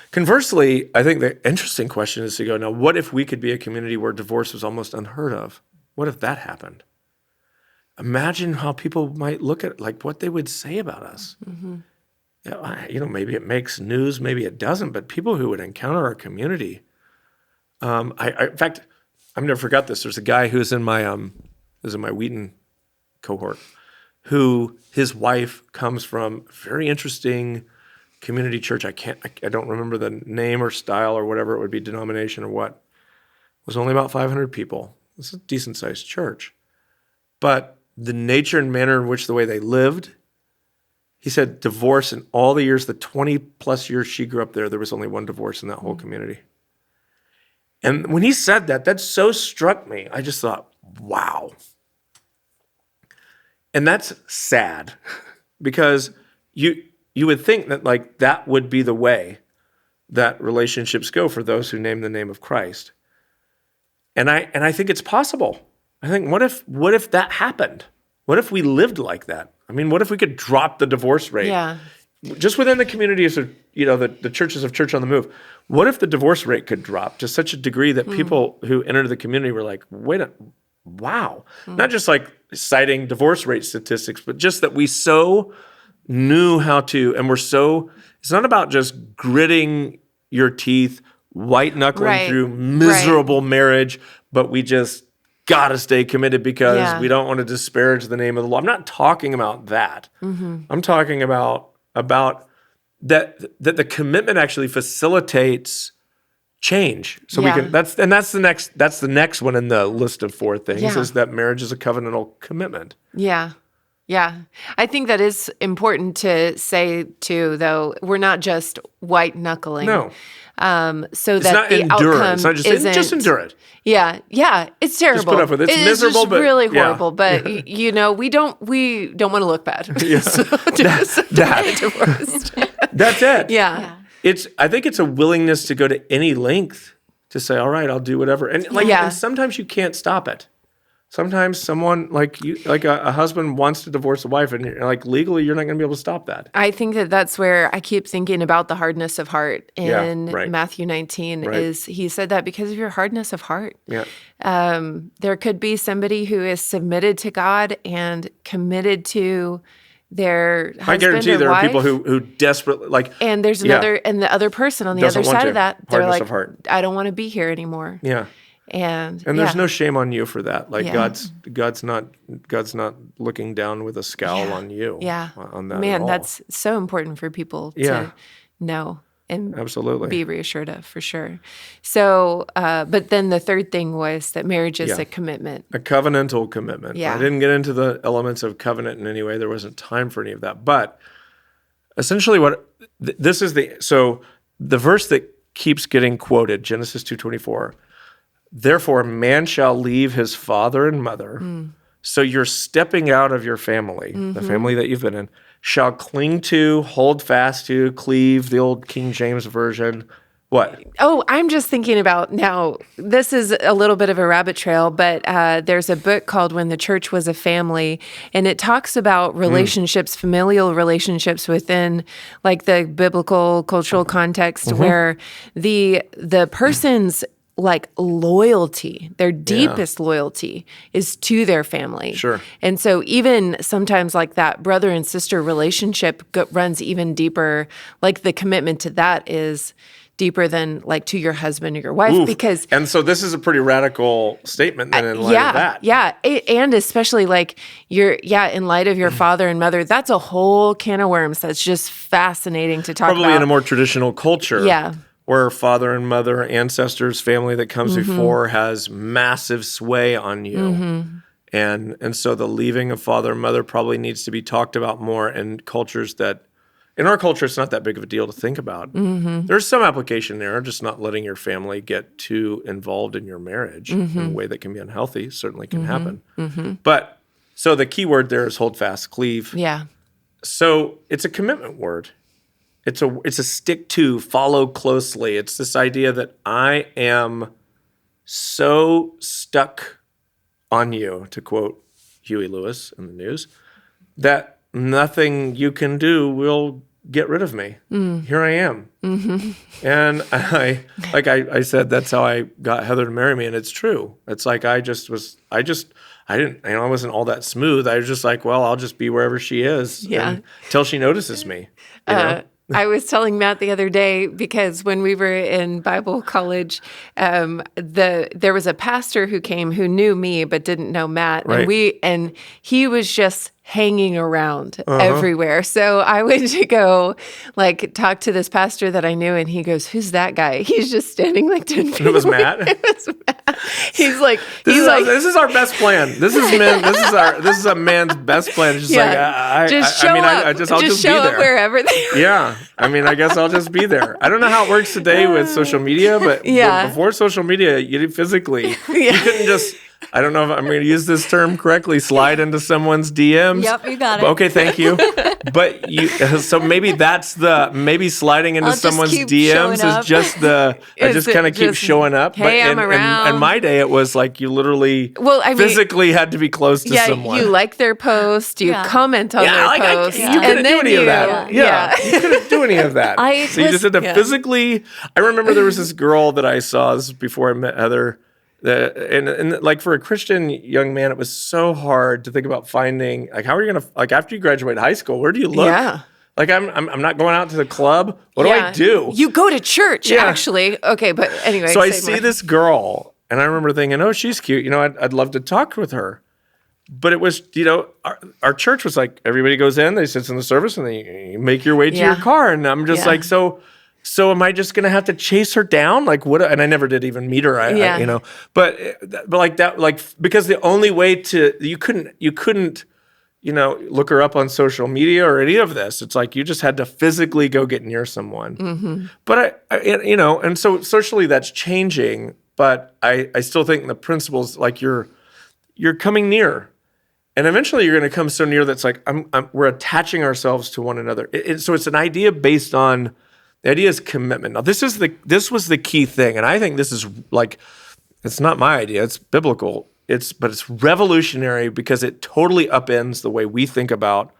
Conversely, I think the interesting question is to go, now, what if we could be a community where divorce was almost unheard of? What if that happened? Imagine how people might look at it, like what they would say about us. Maybe it makes news, maybe it doesn't, but people who would encounter our community. In fact, I've never forgot this. There's a guy who's in my Wheaton cohort, who his wife comes from a very interesting community church. I don't remember the name or style or whatever it would be, denomination or what. It was only about 500 people. It's a decent sized church. But the nature and manner in which the way they lived, he said divorce in all the years, the 20 plus years she grew up there was only one divorce in that whole community. And when he said that so struck me. I just thought, wow. And that's sad because you would think that like that would be the way that relationships go for those who name the name of Christ. And I think it's possible. I think what if that happened? What if we lived like that? I mean, what if we could drop the divorce rate? Yeah. just within the communities of, the churches of Church on the Move, what if the divorce rate could drop to such a degree that people who entered the community were like, wow. Not just like citing divorce rate statistics, but just that we so knew how to, and it's not about just gritting your teeth, white knuckling through miserable marriage, but we just got to stay committed because we don't want to disparage the name of the Lord. I'm not talking about that. I'm talking about that the commitment actually facilitates change. So we can that's the next one in the list of 4 things is that marriage is a covenantal commitment. Yeah. Yeah. I think that is important to say too, though. We're not just white knuckling. No. So It's that not the endure it. outcome It's not just endure it. Yeah. Yeah. It's terrible. Just put up with it. It's It's miserable, just but really horrible. But we don't want to look bad. So just get divorced. That's it. Yeah. I think it's a willingness to go to any length to say, all right, I'll do whatever. And and sometimes you can't stop it. Sometimes someone a husband wants to divorce a wife, and legally you're not going to be able to stop that. I think that's where I keep thinking about the hardness of heart in right. Matthew 19 Right. is he said that because of your hardness of heart. Yeah. There could be somebody who is submitted to God and committed to their husband I guarantee or there wife. are people who desperately And there's another, and the other person on the Doesn't other want side to. of that, they're Hardness like, of heart. I don't want to be here anymore. Yeah. And there's no shame on you for that. Yeah. God's not looking down with a scowl on you. Yeah. On that. Man, at all. that's so important for people Yeah. to know and Absolutely. be reassured of, for sure. So, but then the third thing was that marriage is a commitment. A covenantal commitment. Yeah. I didn't get into the elements of covenant in any way. There wasn't time for any of that. But essentially so the verse that keeps getting quoted, Genesis 2:24, therefore man shall leave his father and mother. So you're stepping out of your family, the family that you've been in, shall cling to, hold fast to, cleave, the old King James Version. What? Oh, I'm just thinking about now, this is a little bit of a rabbit trail, but there's a book called When the Church Was a Family, and it talks about relationships, familial relationships within the biblical cultural context where the person's loyalty, their deepest loyalty is to their family. Sure. And so even sometimes that brother and sister relationship runs even deeper, the commitment to that is deeper than to your husband or your wife. Oof. Because and so this is a pretty radical statement then in light of that. Yeah. And especially in light of your father and mother, that's a whole can of worms that's just fascinating to talk about. Probably in a more traditional culture. Yeah. Where father and mother, ancestors, family that comes before has massive sway on you. And so the leaving of father and mother probably needs to be talked about more in cultures that, in our culture, it's not that big of a deal to think about. There's some application there, just not letting your family get too involved in your marriage in a way that can be unhealthy, certainly can happen. But so the key word there is hold fast, cleave. Yeah. So it's a commitment word. It's a stick to, follow closely. It's this idea that I am so stuck on you, to quote Huey Lewis in the news, that nothing you can do will get rid of me. Here I am. And I said, that's how I got Heather to marry me. And it's true. It's I wasn't all that smooth. I was just well, I'll just be wherever she is until she notices me. You know? I was telling Matt the other day, because when we were in Bible college, there was a pastor who came who knew me but didn't know Matt, Right. and he was just hanging around everywhere. So I went to go talk to this pastor that I knew, and he goes, "Who's that guy?" He's just standing 10 feet. It was away. Matt? It was Matt. He's this is our best plan. This is a man's best plan. It's just show up. I'll just show be up there. wherever they are. Yeah. I guess I'll just be there. I don't know how it works today with social media, but before social media, you physically, you couldn't just, I don't know if I'm going to use this term correctly, slide into someone's DMs. Yep, you got it. Okay, thank you. But so maybe maybe sliding into I'll just someone's keep showing DMs up. is just I Is just it kind of keep just, showing up. hey, but I'm around. in my day, it was like you literally physically had to be close to someone. You like their post, you Yeah. comment on their post. You couldn't do any of that. Yeah. You couldn't do any of that. So you just had to physically. I remember there was this girl that I saw. This was before I met Heather. And like for a Christian young man, it was so hard to think about finding, like, how are you going to, like, after you graduate high school, where do you look? Yeah. Like, I'm not going out to the club. What do I do? You go to church, actually. Okay, but anyway. So I see this girl, and I remember thinking, oh, she's cute. I'd love to talk with her. But it was, our church was like, everybody goes in, they sit in the service, and then you make your way to your car. And I'm just like, so am I just going to have to chase her down? Like what? And I never did even meet her, but like that, like, because the only way you couldn't, look her up on social media or any of this. It's like, you just had to physically go get near someone. Mm-hmm. But and so socially that's changing, but I still think the principles, like you're coming near. And eventually you're going to come so near that's like, we're attaching ourselves to one another. So it's an idea based on, the idea is commitment. Now, this was the key thing, and I think this is like, it's not my idea, it's biblical. But it's revolutionary because it totally upends the way we think about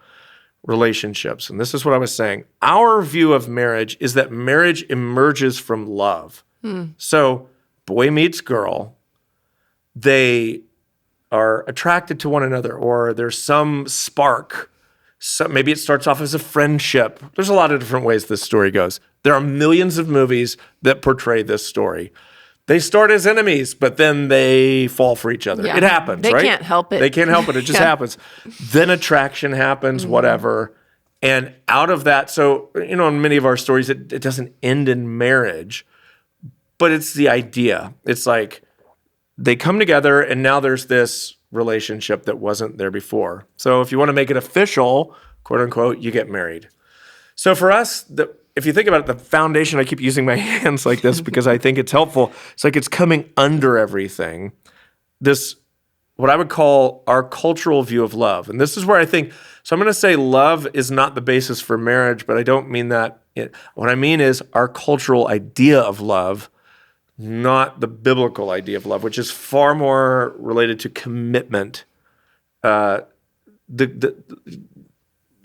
relationships. And this is what I was saying. Our view of marriage is that marriage emerges from love. So, boy meets girl, they are attracted to one another, or there's some spark. So maybe it starts off as a friendship. There's a lot of different ways this story goes. There are millions of movies that portray this story. They start as enemies, but then they fall for each other. Yeah. It happens, They right? can't help it. They can't help it. It just happens. Then attraction happens, whatever. And out of that, so, in many of our stories, it doesn't end in marriage, but it's the idea. It's like they come together, and now there's this relationship that wasn't there before. So if you want to make it official, quote unquote, you get married. So for us, if you think about it, the foundation, I keep using my hands like this because I think it's helpful. It's like it's coming under everything. This, what I would call our cultural view of love. And this is where I think, so I'm going to say love is not the basis for marriage, but I don't mean that. What I mean is our cultural idea of love, not the biblical idea of love, which is far more related to commitment,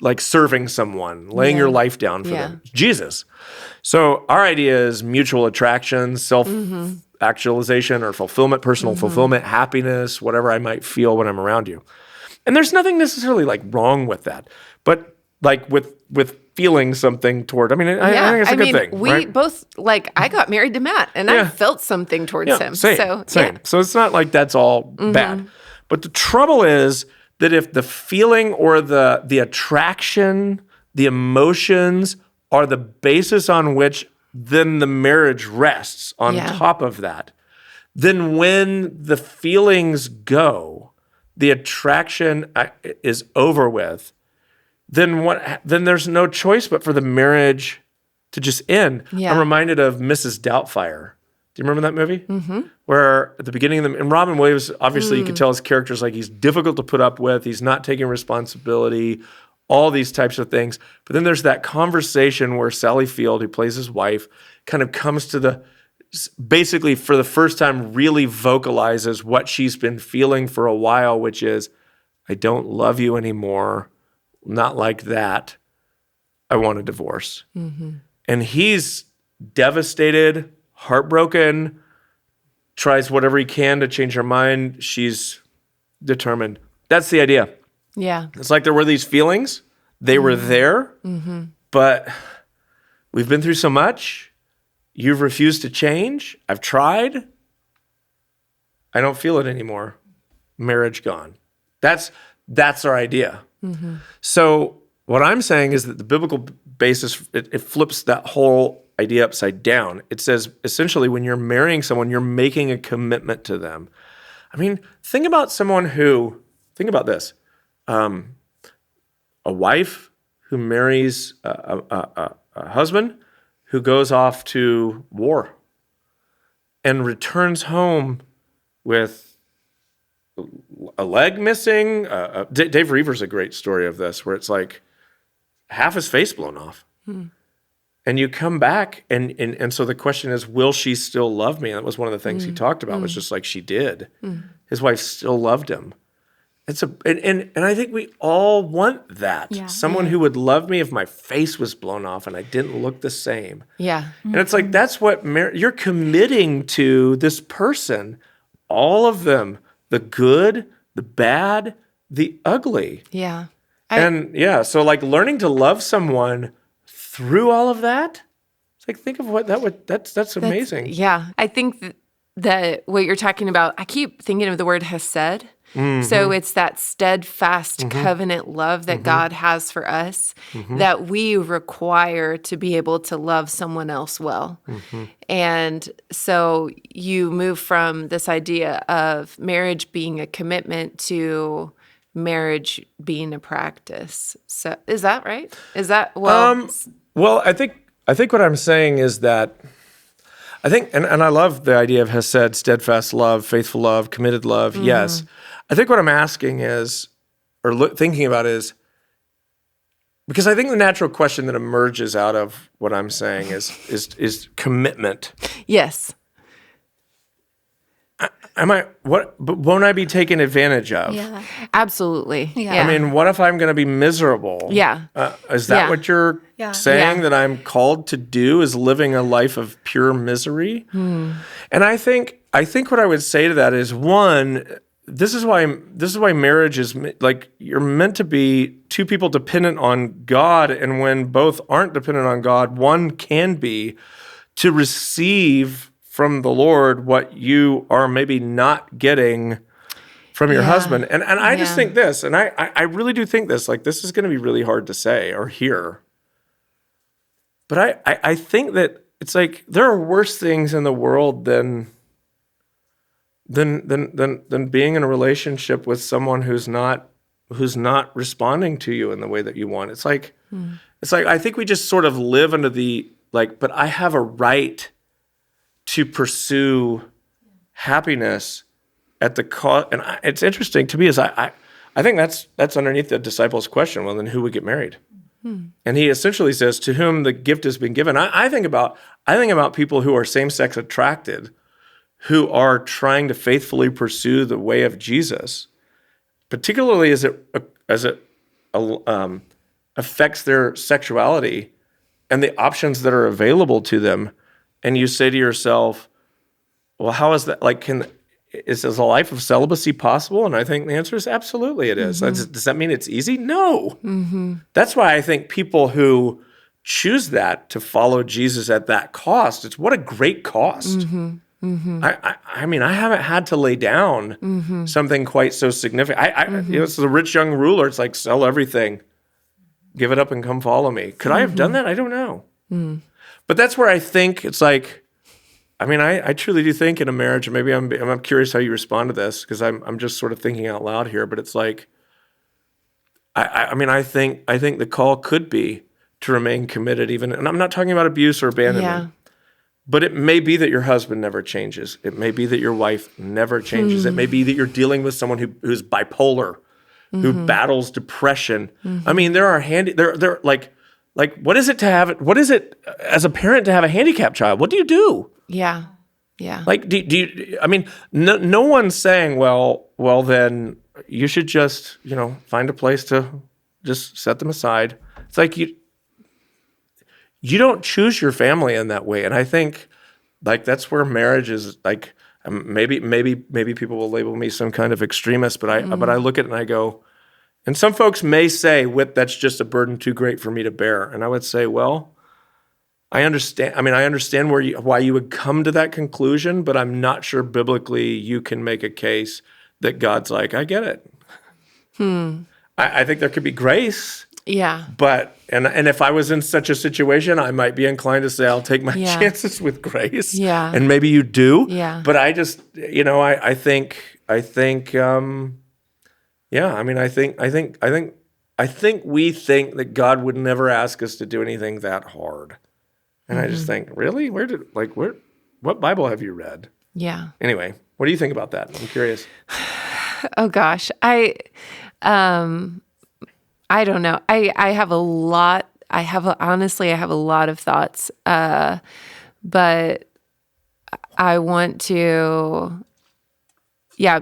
like serving someone, laying your life down for them. Jesus. So our idea is mutual attraction, self-actualization or fulfillment, personal fulfillment, happiness, whatever I might feel when I'm around you. And there's nothing necessarily like wrong with that, but like with feeling something toward, I think it's a good thing. We right? both, like, I got married to Matt, and I felt something towards him. Same. So it's not like that's all bad. But the trouble is that if the feeling or the attraction, the emotions are the basis on which then the marriage rests on top of that, then when the feelings go, the attraction is over with, then there's no choice but for the marriage to just end. Yeah. I'm reminded of Mrs. Doubtfire. Do you remember that movie? Mm-hmm. Where at the beginning of and Robin Williams, obviously you can tell his character's like he's difficult to put up with. He's not taking responsibility, all these types of things. But then there's that conversation where Sally Field, who plays his wife, kind of comes to basically for the first time really vocalizes what she's been feeling for a while, which is, I don't love you anymore. Not like that. I want a divorce. Mm-hmm. And he's devastated, heartbroken, tries whatever he can to change her mind. She's determined. That's the idea. Yeah. It's like there were these feelings. They were there, but we've been through so much. You've refused to change. I've tried. I don't feel it anymore. Marriage gone. That's our idea. Mm-hmm. So what I'm saying is that the biblical basis, it flips that whole idea upside down. It says, essentially, when you're marrying someone, you're making a commitment to them. I mean, think about this. A wife who marries a husband who goes off to war and returns home with a leg missing. Dave Reaver's a great story of this, where it's like half his face blown off. And you come back, and so the question is, will she still love me? And that was one of the things he talked about, was just like she did. His wife still loved him. And I think we all want that. Yeah. Someone who would love me if my face was blown off and I didn't look the same. Yeah. And it's like, that's what you're committing to this person, all of them, the good, the bad, the ugly. Yeah. So like learning to love someone through all of that, it's like, think of what that's amazing. Yeah. I think that what you're talking about, I keep thinking of the word hesed. So it's that steadfast covenant love that God has for us that we require to be able to love someone else well. And so you move from this idea of marriage being a commitment to marriage being a practice. So is that right? Is that Well, I think what I'm saying is that I think, and I love the idea of hesed, steadfast love, faithful love, committed love. Yes. I think what I'm asking is, or thinking about is, because I think the natural question that emerges out of what I'm saying is commitment. Yes. But won't I be taken advantage of? Yeah. Absolutely. Yeah. I mean, what if I'm going to be miserable? Yeah. Is that Yeah. what you're saying Yeah. that I'm called to do, is living a life of pure misery? And I think what I would say to that is, one, this is why marriage is like, you're meant to be two people dependent on God, and when both aren't dependent on God, one can be, to receive from the Lord what you are maybe not getting from your husband. And I just think this, and I really do think this, like, this is going to be really hard to say or hear. But I think that it's like, there are worse things in the world than being in a relationship with someone who's not responding to you in the way that you want. It's like I think we just sort of live under the, like, but I have a right to pursue happiness at the cost. And it's interesting to me, is I think that's underneath the disciples' question. Well, then who would get married? And he essentially says, to whom the gift has been given. I think about people who are same-sex attracted, who are trying to faithfully pursue the way of Jesus, particularly as it affects their sexuality and the options that are available to them. And you say to yourself, well, how is that? Like, is a life of celibacy possible? And I think the answer is absolutely it is. Does that mean it's easy? No. That's why I think people who choose that, to follow Jesus at that cost, what a great cost. I mean, I haven't had to lay down something quite so significant. It's the rich young ruler. It's like, sell everything, give it up, and come follow me. Could I have done that? I don't know. But that's where I think it's like, I mean, I truly do think in a marriage, and maybe I'm curious how you respond to this, because I'm just sort of thinking out loud here. But it's like, I mean, I think the call could be to remain committed, even, and I'm not talking about abuse or abandonment. But it may be that your husband never changes. It may be that your wife never changes. It may be that you're dealing with someone who's bipolar, who battles depression. I mean, there are they're like, what is it as a parent to have a handicapped child? What do you do? Yeah. Like, do you, I mean, no one's saying, well, then you should just, find a place to just set them aside. It's like, you don't choose your family in that way. And I think, like, that's where marriage is, like, maybe people will label me some kind of extremist, but I look at it and I go, and some folks may say, Whit, that's just a burden too great for me to bear. And I would say, well, I understand. I mean, I understand why you would come to that conclusion, but I'm not sure biblically you can make a case that God's like, I get it. I think there could be grace. Yeah. But, and if I was in such a situation, I might be inclined to say, I'll take my chances with grace. Yeah. And maybe you do. Yeah. But I just, I think, I think we think that God would never ask us to do anything that hard. And I just think, really? What Bible have you read? Yeah. Anyway, what do you think about that? I'm curious. Oh gosh. I don't know. I have a lot. Honestly, I have a lot of thoughts. But I want to,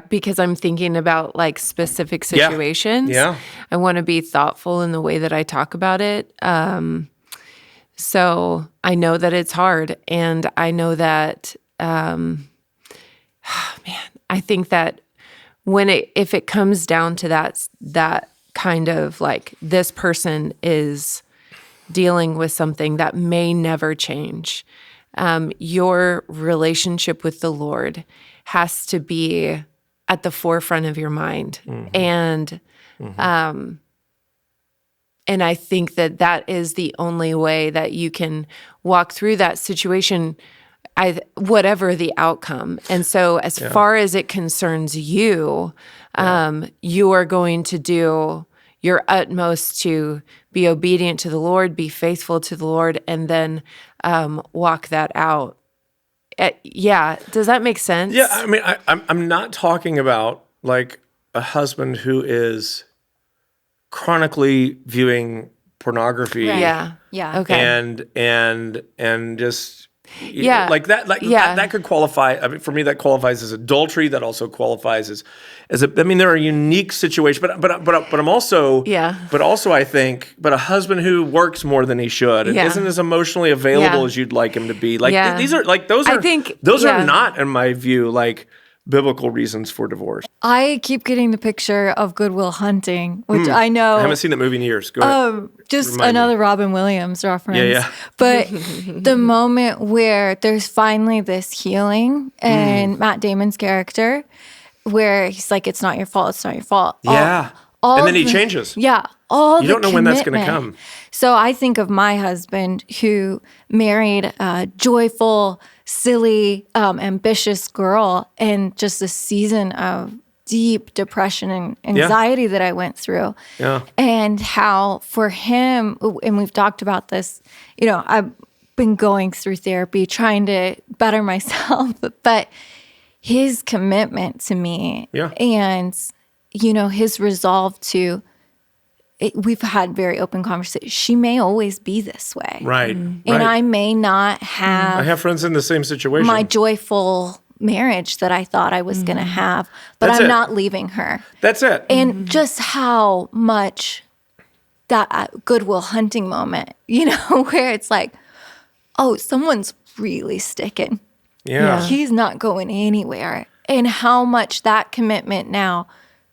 because I'm thinking about like specific situations. Yeah. I want to be thoughtful in the way that I talk about it. So I know that it's hard, and I know that, man, I think that if it comes down to that kind of like, this person is dealing with something that may never change, your relationship with the Lord has to be at the forefront of your mind. And and I think that is the only way that you can walk through that situation, whatever the outcome. And so as far as it concerns you, you are going to do your utmost to be obedient to the Lord, be faithful to the Lord, and then walk that out. Does that make sense? Yeah, I mean, I'm not talking about like a husband who is chronically viewing pornography. Right. Yeah. Okay. And just like that, that could qualify. I mean, for me, that qualifies as adultery. That also qualifies as I mean, there are unique situations, but I'm also But also, I think, a husband who works more than he should and isn't as emotionally available as you'd like him to be. Like these are like those are. I think those are not, in my view, like biblical reasons for divorce. I keep getting the picture of Good Will Hunting, which I know. I haven't seen that movie in years. Go ahead. Just Remind another me. Robin Williams reference. Yeah. But the moment where there's finally this healing and Matt Damon's character, where he's like, it's not your fault, it's not your fault. Yeah. And then he changes. Yeah. You don't know when that's going to come. So I think of my husband who married a joyful, silly, ambitious girl, and just a season of deep depression and anxiety that I went through. Yeah. And how for him, and we've talked about this, I've been going through therapy, trying to better myself, but his commitment to me and, his resolve to, we've had very open conversations. She may always be this way. Right. And I may not have. I have friends in the same situation. My joyful marriage that I thought I was going to have, but I'm not leaving her. That's it. And just how much that Good Will Hunting moment, where it's like, oh, someone's really sticking. Yeah. He's not going anywhere. And how much that commitment now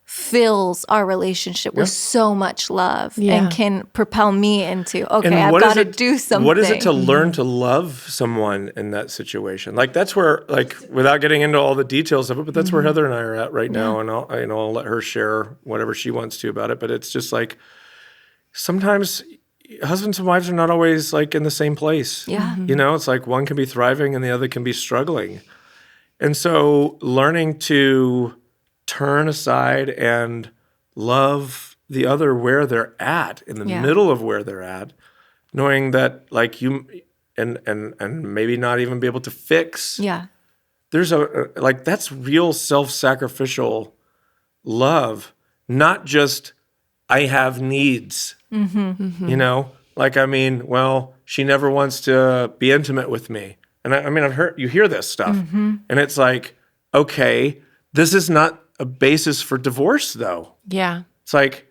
fills our relationship with so much love and can propel me into, okay, I've got to do something. What is it to learn to love someone in that situation? Like, that's where, like, without getting into all the details of it, but that's where Heather and I are at right now. And I'll let her share whatever she wants to about it. But it's just like, sometimes husbands and wives are not always like in the same place. Yeah. It's like one can be thriving and the other can be struggling. And so learning to turn aside and love the other where they're at, in the middle of where they're at, knowing that like you and maybe not even be able to fix. Yeah. There's that's real self-sacrificial love, not just I have needs. Like, I mean, well, she never wants to be intimate with me. And I mean, you hear this stuff and it's like, okay, this is not a basis for divorce, though. Yeah. It's like,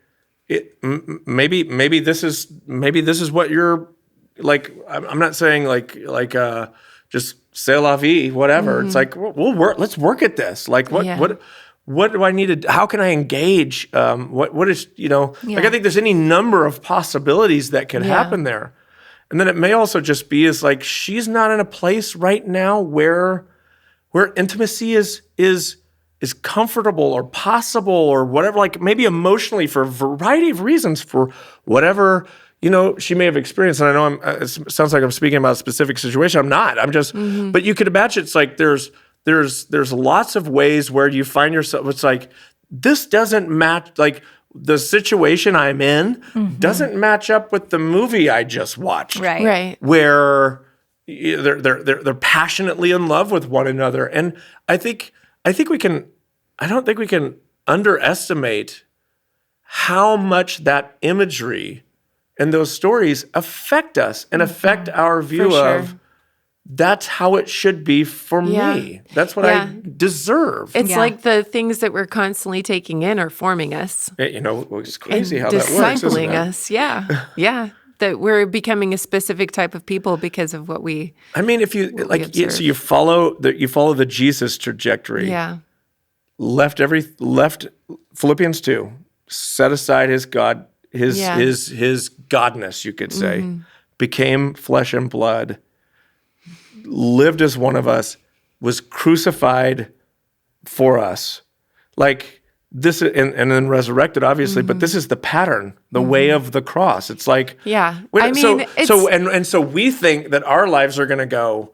maybe this is what you're like. I'm not saying like just c'est la vie, whatever. It's like we'll work. Let's work at this. Like what do I need to? How can I engage? What is like? I think there's any number of possibilities that can happen there, and then it may also just be is like she's not in a place right now where intimacy is comfortable or possible or whatever, like maybe emotionally for a variety of reasons, for whatever, she may have experienced. And I know it sounds like I'm speaking about a specific situation. I'm not. I'm just, but you could imagine it's like there's lots of ways where you find yourself, it's like, this doesn't match, like the situation I'm in doesn't match up with the movie I just watched. Right. Where they're passionately in love with one another. And I don't think we can underestimate how much that imagery and those stories affect us and affect our view sure. of that's how it should be for me. That's what I deserve. It's like the things that we're constantly taking in are forming us. It's crazy and how that works, isn't discipling it? us. Yeah. Yeah. That we're becoming a specific type of people because of what we I mean, if you observe. so you follow the Jesus trajectory. Yeah. Left Philippians 2, set aside his God, his godness, you could say, became flesh and blood, lived as one of us, was crucified for us. Like this, and then resurrected, obviously, but this is the pattern, the way of the cross. It's like, Yeah. I I mean, mean, it's, so we think that our lives are going to go,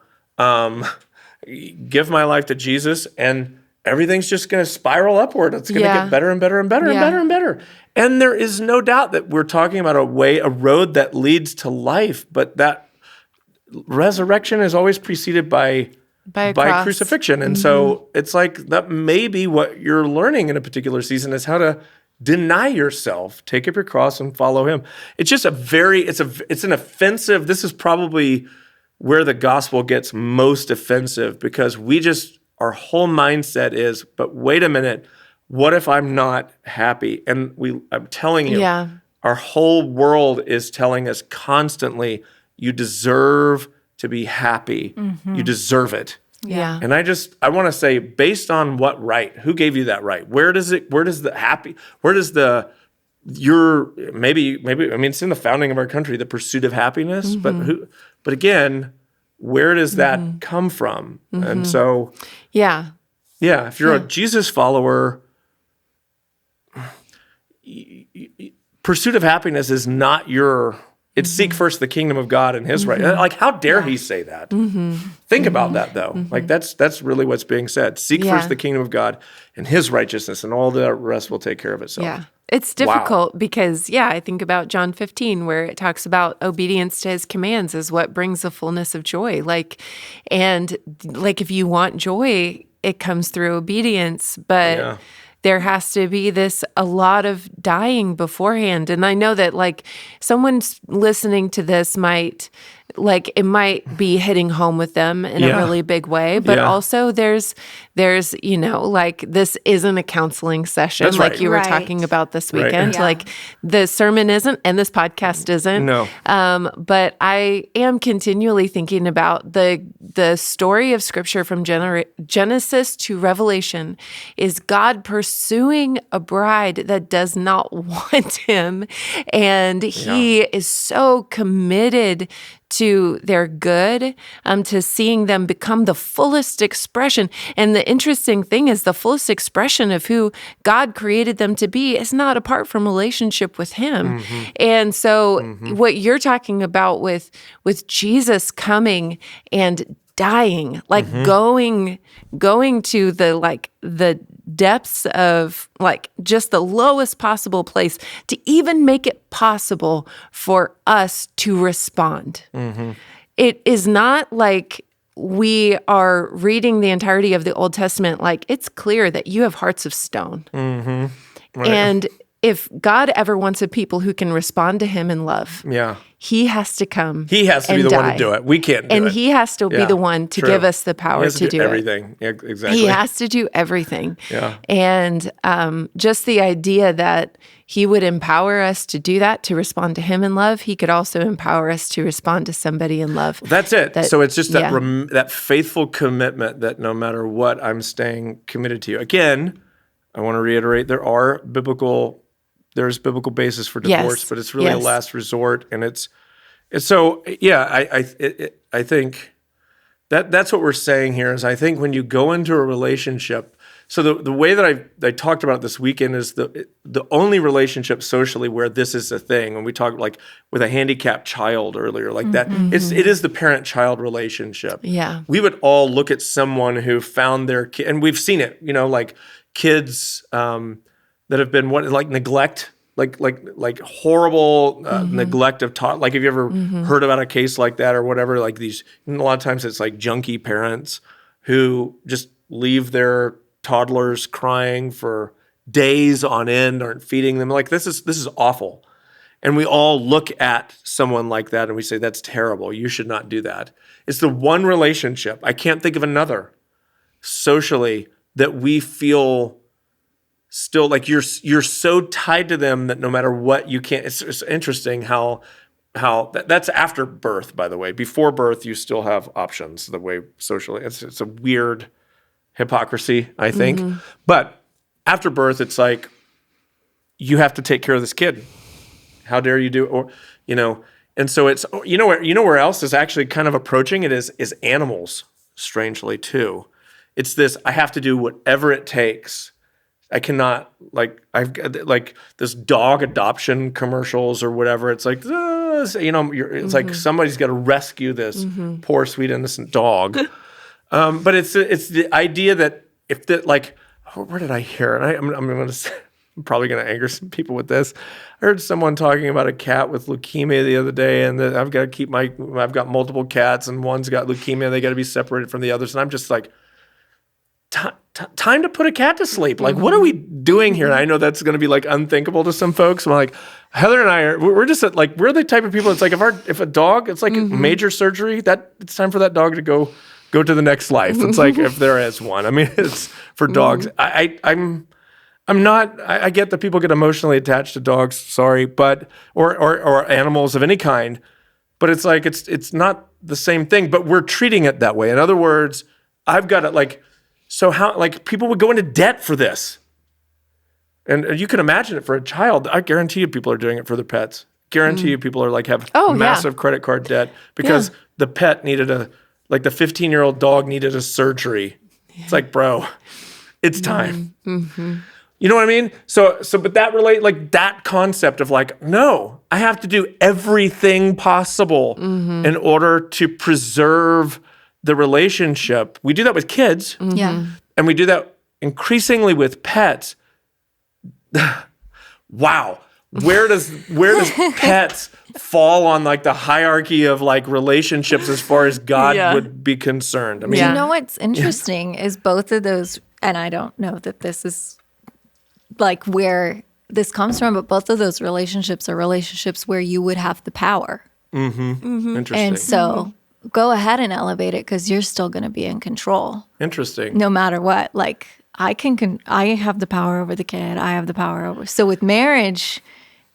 give my life to Jesus, and everything's just going to spiral upward. It's going to get better and better and better and Yeah. better and better. And there is no doubt that we're talking about a road that leads to life, but that resurrection is always preceded by a cross. crucifixion. And so it's like that may be what you're learning in a particular season is how to deny yourself, take up your cross and follow him. It's just it's an offensive, this is probably where the gospel gets most offensive because our whole mindset is, but wait a minute, what if I'm not happy? And I'm telling you, our whole world is telling us constantly, you deserve to be happy. You deserve it. Yeah. And I want to say, based on what right? Who gave you that right? Maybe, I mean, it's in the founding of our country, the pursuit of happiness, but again, where does that come from? And so, if you're a Jesus follower, pursuit of happiness is not it's seek first the kingdom of God and his right. Like, how dare he say that? Think about that, though. Like, that's really what's being said. Seek first the kingdom of God and his righteousness, and all the rest will take care of itself. Yeah. It's difficult because, I think about John 15, where it talks about obedience to his commands is what brings the fullness of joy. And if you want joy, it comes through obedience, but there has to be a lot of dying beforehand. And I know that someone's listening to this it might be hitting home with them in a really big way, but also there's this isn't a counseling session. That's like right. you were Right. talking about this weekend. Yeah. Like the sermon isn't, and this podcast isn't. No. But I am continually thinking about the story of Scripture from Genesis to Revelation is God pursuing a bride that does not want him, and he is so committed to their good, to seeing them become the fullest expression. And the interesting thing is the fullest expression of who God created them to be is not apart from relationship with him. And so what you're talking about with Jesus coming and dying, going to the depths of just the lowest possible place to even make it possible for us to respond. It is not like we are reading the entirety of the Old Testament it's clear that you have hearts of stone. Right. And if God ever wants a people who can respond to him in love, he has to come. He has to be the one to do it. We can't do it. And he has to be the one to give us the power to do everything. Yeah, exactly. He has to do everything. Yeah. And just the idea that he would empower us to do that, to respond to him in love, he could also empower us to respond to somebody in love. That's it. So it's just that faithful commitment that no matter what, I'm staying committed to you. Again, I want to reiterate, there's biblical basis for divorce, but it's really a last resort, and it's so I think that's what we're saying here is I think when you go into a relationship, so the way that I talked about this weekend is the only relationship socially where this is a thing. When we talked with a handicapped child earlier, that it is the parent-child relationship. Yeah, we would all look at someone who found their kid, and we've seen it. Kids that have been neglect, horrible neglect of have you ever heard about a case like that or whatever? These, a lot of times it's junky parents who just leave their toddlers crying for days on end aren't feeding them. Like this is awful. And we all look at someone like that and we say, that's terrible. You should not do that. It's the one relationship. I can't think of another socially that we feel still like you're so tied to them that no matter what you can't. It's interesting how that's after birth, by the way. Before birth, you still have options the way socially. It's a weird hypocrisy, I think. But after birth, it's like you have to take care of this kid. How dare you do it? Or, and so it's, where else is actually kind of approaching it is animals, strangely too. It's this, I have to do whatever it takes. I cannot, I've got this dog adoption commercials or whatever. It's like, it's like somebody's got to rescue this poor, sweet, innocent dog. But it's the idea that if that, where did I hear it? I'm probably going to anger some people with this. I heard someone talking about a cat with leukemia the other day, and that I've got multiple cats, and one's got leukemia. They got to be separated from the others, and I'm just like, time to put a cat to sleep. Like, what are we doing here? And I know that's going to be unthinkable to some folks. I'm like, Heather and I we're just we're the type of people. It's like if a dog, it's like major surgery. That it's time for that dog to go to the next life. It's like if there is one. I mean, it's for dogs. I'm not. I get that people get emotionally attached to dogs. Sorry, but or animals of any kind. But it's like it's not the same thing. But we're treating it that way. In other words, I've got it So how people would go into debt for this, and you can imagine it for a child. I guarantee you, people are doing it for their pets. Guarantee you, people are have massive credit card debt because the pet needed the 15-year-old dog needed a surgery. Yeah. It's like, bro, it's time. You know what I mean? So, but that that concept of no, I have to do everything possible in order to preserve the relationship. We do that with kids. Yeah. And we do that increasingly with pets. Wow. Where does pets fall on the hierarchy of relationships as far as God would be concerned? I mean, you know what's interesting is both of those, and I don't know that this is where this comes from, but both of those relationships are relationships where you would have the power. Interesting. And so go ahead and elevate it because you're still going to be in control. Interesting. No matter what. I have the power over the kid. I have the power over. So with marriage,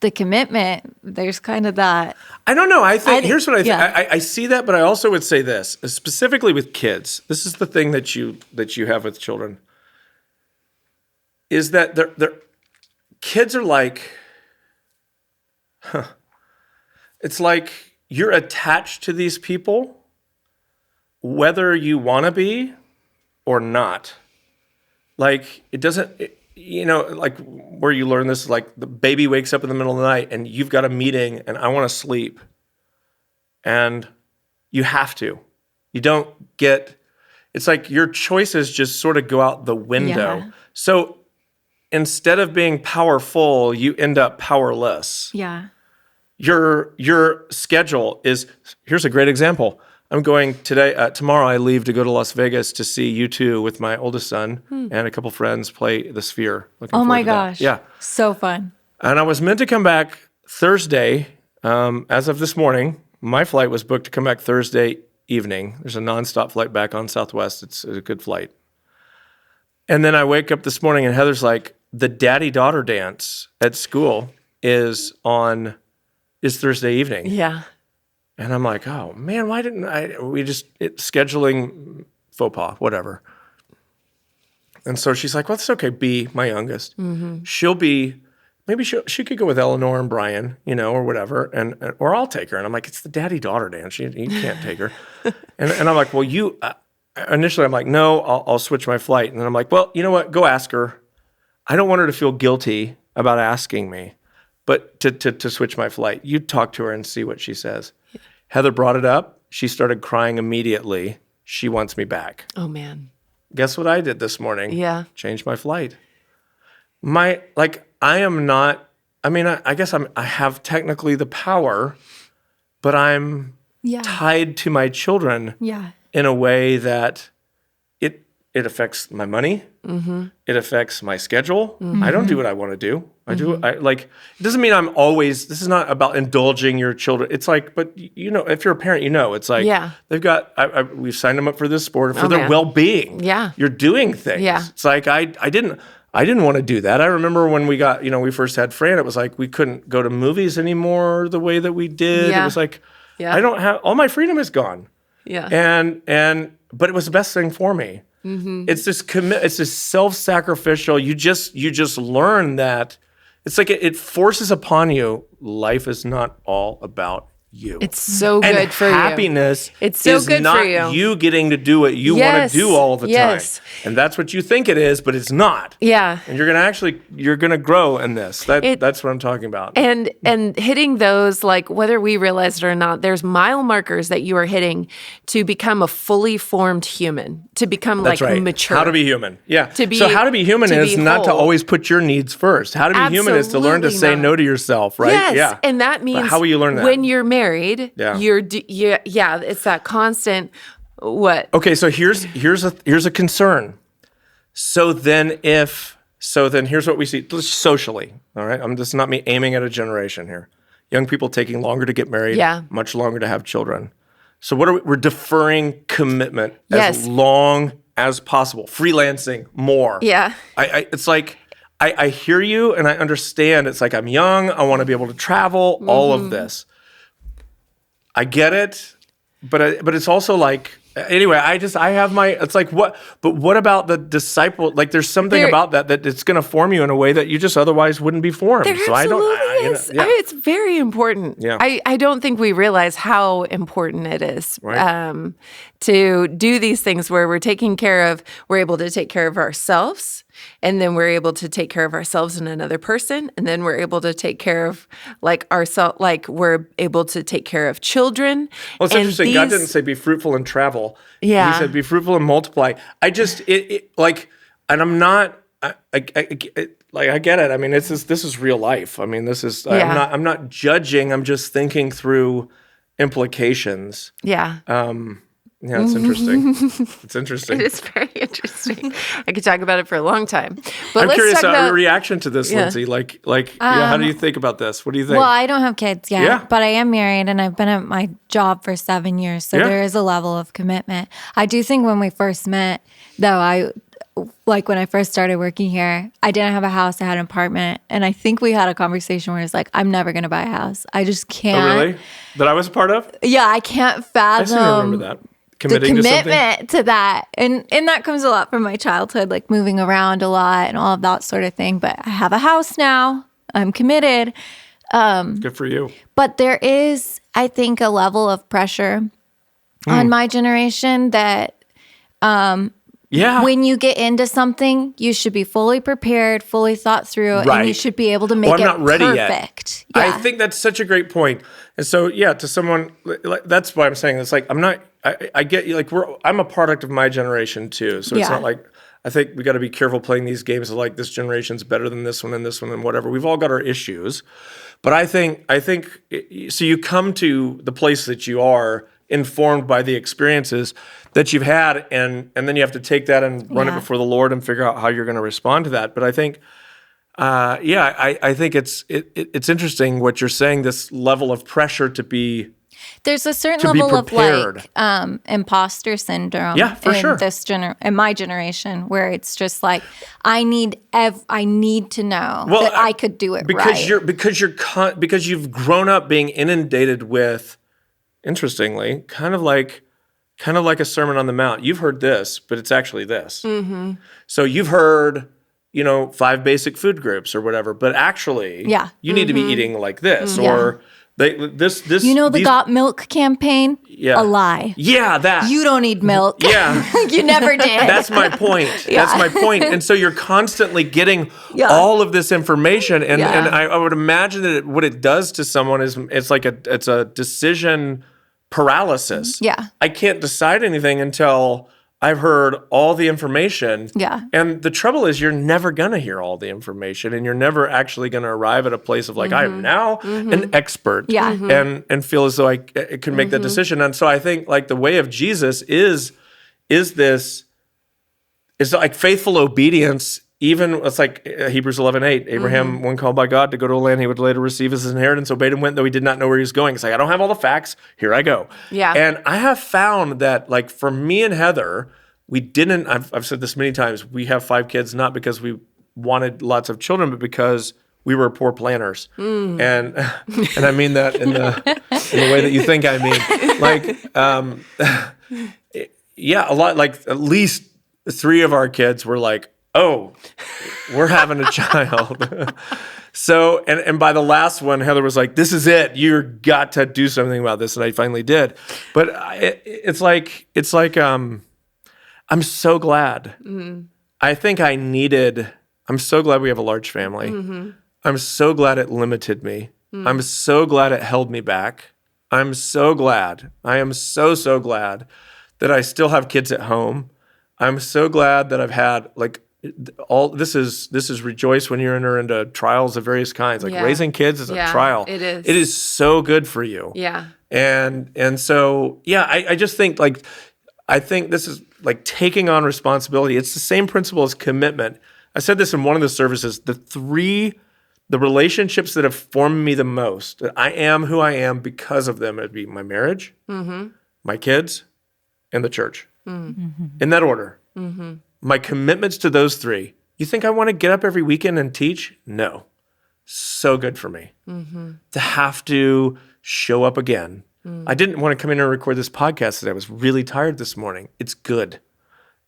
the commitment, there's kind of that. I don't know. Here's what I think. I see that, but I also would say this, specifically with kids. This is the thing that you have with children. Is that they're kids are it's like you're attached to these people, whether you want to be or not. It doesn't, where you learn this, the baby wakes up in the middle of the night and you've got a meeting and I want to sleep. And you have to. You don't get, it's like your choices just sort of go out the window. Yeah. So instead of being powerful, you end up powerless. Yeah. Your schedule is, here's a great example. I'm going tomorrow I leave to go to Las Vegas to see U2 with my oldest son and a couple friends play the Sphere. Oh my gosh. Yeah. So fun. And I was meant to come back Thursday. As of this morning, my flight was booked to come back Thursday evening. There's a nonstop flight back on Southwest. It's a good flight. And then I wake up this morning and Heather's like, the daddy-daughter dance at school is Thursday evening. Yeah. And I'm like, oh man, why didn't scheduling faux pas, whatever. And so she's like, well, it's okay. B, my youngest, she'll be, maybe she could go with Eleanor and Brian, or whatever, or I'll take her. And I'm like, it's the daddy-daughter dance. You can't take her. and I'm like, well, initially I'm like, no, I'll switch my flight. And then I'm like, well, you know what? Go ask her. I don't want her to feel guilty about asking me, but to switch my flight. You talk to her and see what she says. Yeah. Heather brought it up. She started crying immediately. She wants me back. Oh, man. Guess what I did this morning? Yeah. Changed my flight. I am not, I guess I have technically the power, but I'm tied to my children in a way that it affects my money. It affects my schedule. I don't do what I want to do. It doesn't mean I'm always, this is not about indulging your children. It's like, but if you're a parent, it's like, they've got, we've signed them up for this sport for their well-being. Yeah. You're doing things. Yeah. It's like, I didn't want to do that. I remember when we got, we first had Fran, it was like, we couldn't go to movies anymore the way that we did. Yeah. It was like, Yeah. I don't have, all my freedom is gone. Yeah. But it was the best thing for me. It's this it's this self-sacrificial. You just learn that it's like it forces upon you, life is not all about you. It's so good and for happiness you. It's so is good not for you. getting to do what you want to do all the time. And that's what you think it is, but it's not. Yeah. And you're gonna grow in this. That's what I'm talking about. And hitting those, like whether we realize it or not, there's mile markers that you are hitting to become a fully formed human, to become That's right. mature. How to be human. Yeah. To so how to be human is be not to whole. always put your needs first. How to be human is to learn to Absolutely say not. no to yourself, right? Yes, Yeah. and that means how will you learn that? when you're married, Yeah. it's that constant what? Okay, so here's a concern. So then here's what we see socially, all right? This is not me aiming at a generation here. Young people taking longer to get married, much longer to have children. So we're deferring commitment as long as possible. Freelancing more. Yeah. It's like I hear you and I understand. It's like I'm young, I want to be able to travel, all of this. I get it, but it's also like anyway. I have my. It's like what? But what about the disciple? Like there's something about that it's going to form you in a way that you just otherwise wouldn't be formed. There So absolutely is. It's very important. Yeah. I don't think we realize how important it is to do these things where we're able to take care of ourselves. And then we're able to take care of ourselves and another person. And then we're able to take care of we're able to take care of children. Well, it's interesting. God didn't say be fruitful and travel. Yeah. He said be fruitful and multiply. I just, and I'm not, I get it. I mean, this is real life. I mean, I'm not judging. I'm just thinking through implications. Yeah. Yeah, it's interesting. It's interesting. It is very interesting. I could talk about it for a long time. But I'm let's curious talk about your reaction to this, Lindsay. How do you think about this? What do you think? Well, I don't have kids yet, Yeah. but I am married and I've been at my job for 7 years. So Yeah. there is a level of commitment. I do think when we first met, though, when I first started working here, I didn't have a house, I had an apartment. And I think we had a conversation where it's like, I'm never going to buy a house. I just can't. Oh, really? That I was a part of? Yeah, I can't I seem to fathom remember that. the Committing to something? commitment to that. And that comes a lot from my childhood, like moving around a lot and all of that sort of thing. But I have a house now. I'm committed. Good for you. But there is, I think, a level of pressure on my generation that when you get into something, you should be fully prepared, fully thought through, and you should be able to make I'm it not ready perfect. Yet. Yeah. I think that's such a great point. And so, to someone, that's why I'm saying it's like, I get you, like I'm a product of my generation too. So it's not like, I think we got to be careful playing these games of like this generation's better than this one and whatever. We've all got our issues. But I think so you come to the place that you are informed by the experiences that you've had, and then you have to take that and run it before the Lord and figure out how you're going to respond to that. But I think, I think it's interesting what you're saying. This level of pressure to be. There's a certain to be level of prepared. imposter syndrome for in sure. in my generation, where it's just like I need to know that I could do it right. Because you've grown up being inundated with, interestingly, kind of like a Sermon on the Mount. You've heard this, but it's actually this. Mm-hmm. So you've heard, 5 basic food groups or whatever, but actually, you need to be eating like this or. This the Got Milk campaign? Yeah. A lie. Yeah, that. You don't need milk. Yeah. You never did. That's my point. That's my point. And so you're constantly getting all of this information. And I would imagine that what it does to someone is it's a decision paralysis. Yeah. I can't decide anything until I've heard all the information. Yeah. And the trouble is you're never going to hear all the information, and you're never actually going to arrive at a place of like, I am now an expert. Yeah. And feel as though I can make that decision. And so I think like the way of Jesus is this, it's like faithful obedience. Even it's like Hebrews 11:8. Abraham, when called by God to go to a land he would later receive as his inheritance, obeyed and went, though he did not know where he was going. It's like, I don't have all the facts. Here I go. Yeah. And I have found that, like, for me and Heather, we didn't. I've said this many times. We have 5 kids not because we wanted lots of children, but because we were poor planners. And I mean that in the way that you think I mean. Like, yeah, a lot. Like, at least 3 of our kids were like, oh, we're having a child. So, and by the last one, Heather was like, this is it. You've got to do something about this. And I finally did. But it's like I'm so glad. I think I'm so glad we have a large family. I'm so glad it limited me. I'm so glad it held me back. I'm so glad. I am so glad that I still have kids at home. I'm so glad that I've had, like, all this is rejoice when you enter into trials of various kinds. Like, raising kids is a trial. It is. It is so good for you. Yeah. And so, yeah, I just think, like, I think this is like taking on responsibility. It's the same principle as commitment. I said this in one of the services. The relationships that have formed me the most, that I am who I am because of them, it'd be my marriage, my kids, and the church. In that order. My commitments to those 3. You think I want to get up every weekend and teach? No. So good for me. To have to show up again. I didn't want to come in and record this podcast today. I was really tired this morning. It's good.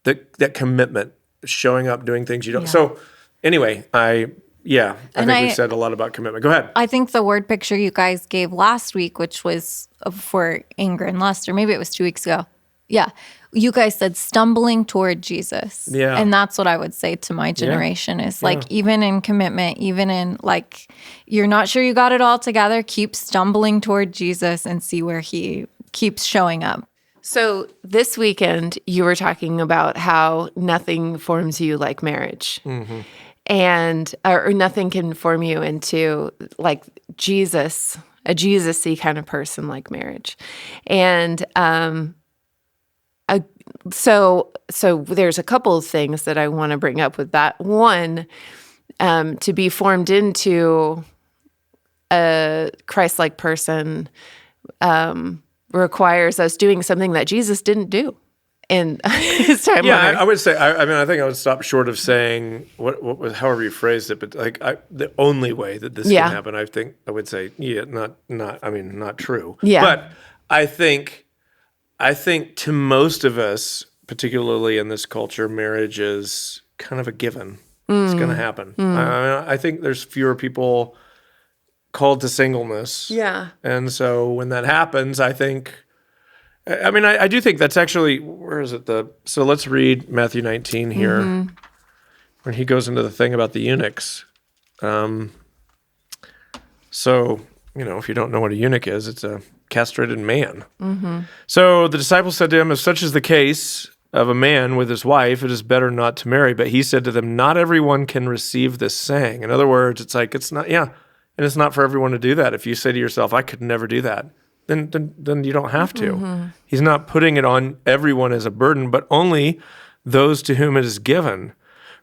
That commitment, showing up, doing things you don't. So anyway, I think we've said a lot about commitment. Go ahead. I think the word picture you guys gave last week, which was for anger and lust, or maybe it was 2 weeks ago. Yeah. You guys said stumbling toward Jesus. Yeah. And that's what I would say to my generation is like, even in commitment, even in like, you're not sure you got it all together, keep stumbling toward Jesus and see where he keeps showing up. So this weekend, you were talking about how nothing forms you like marriage. And or nothing can form you into like Jesus, a Jesus-y kind of person like marriage. And so there's a couple of things that I want to bring up with that. One, to be formed into a Christ-like person requires us doing something that Jesus didn't do in his time. Yeah, I would say. I mean, I think I would stop short of saying what was, however you phrased it, but like the only way that this can happen, I think I would say, not true. Yeah, but I think to most of us, particularly in this culture, marriage is kind of a given. It's going to happen. I think there's fewer people called to singleness. Yeah, and so when that happens, I think. I do think that's actually, where is it? So let's read Matthew 19 here, when he goes into the thing about the eunuchs. So, if you don't know what a eunuch is, it's a castrated man. So the disciples said to him, if such is the case of a man with his wife, it is better not to marry. But he said to them, not everyone can receive this saying. In other words, it's like, it's not, and it's not for everyone to do that. If you say to yourself, I could never do that, then you don't have to. He's not putting it on everyone as a burden, but only those to whom it is given.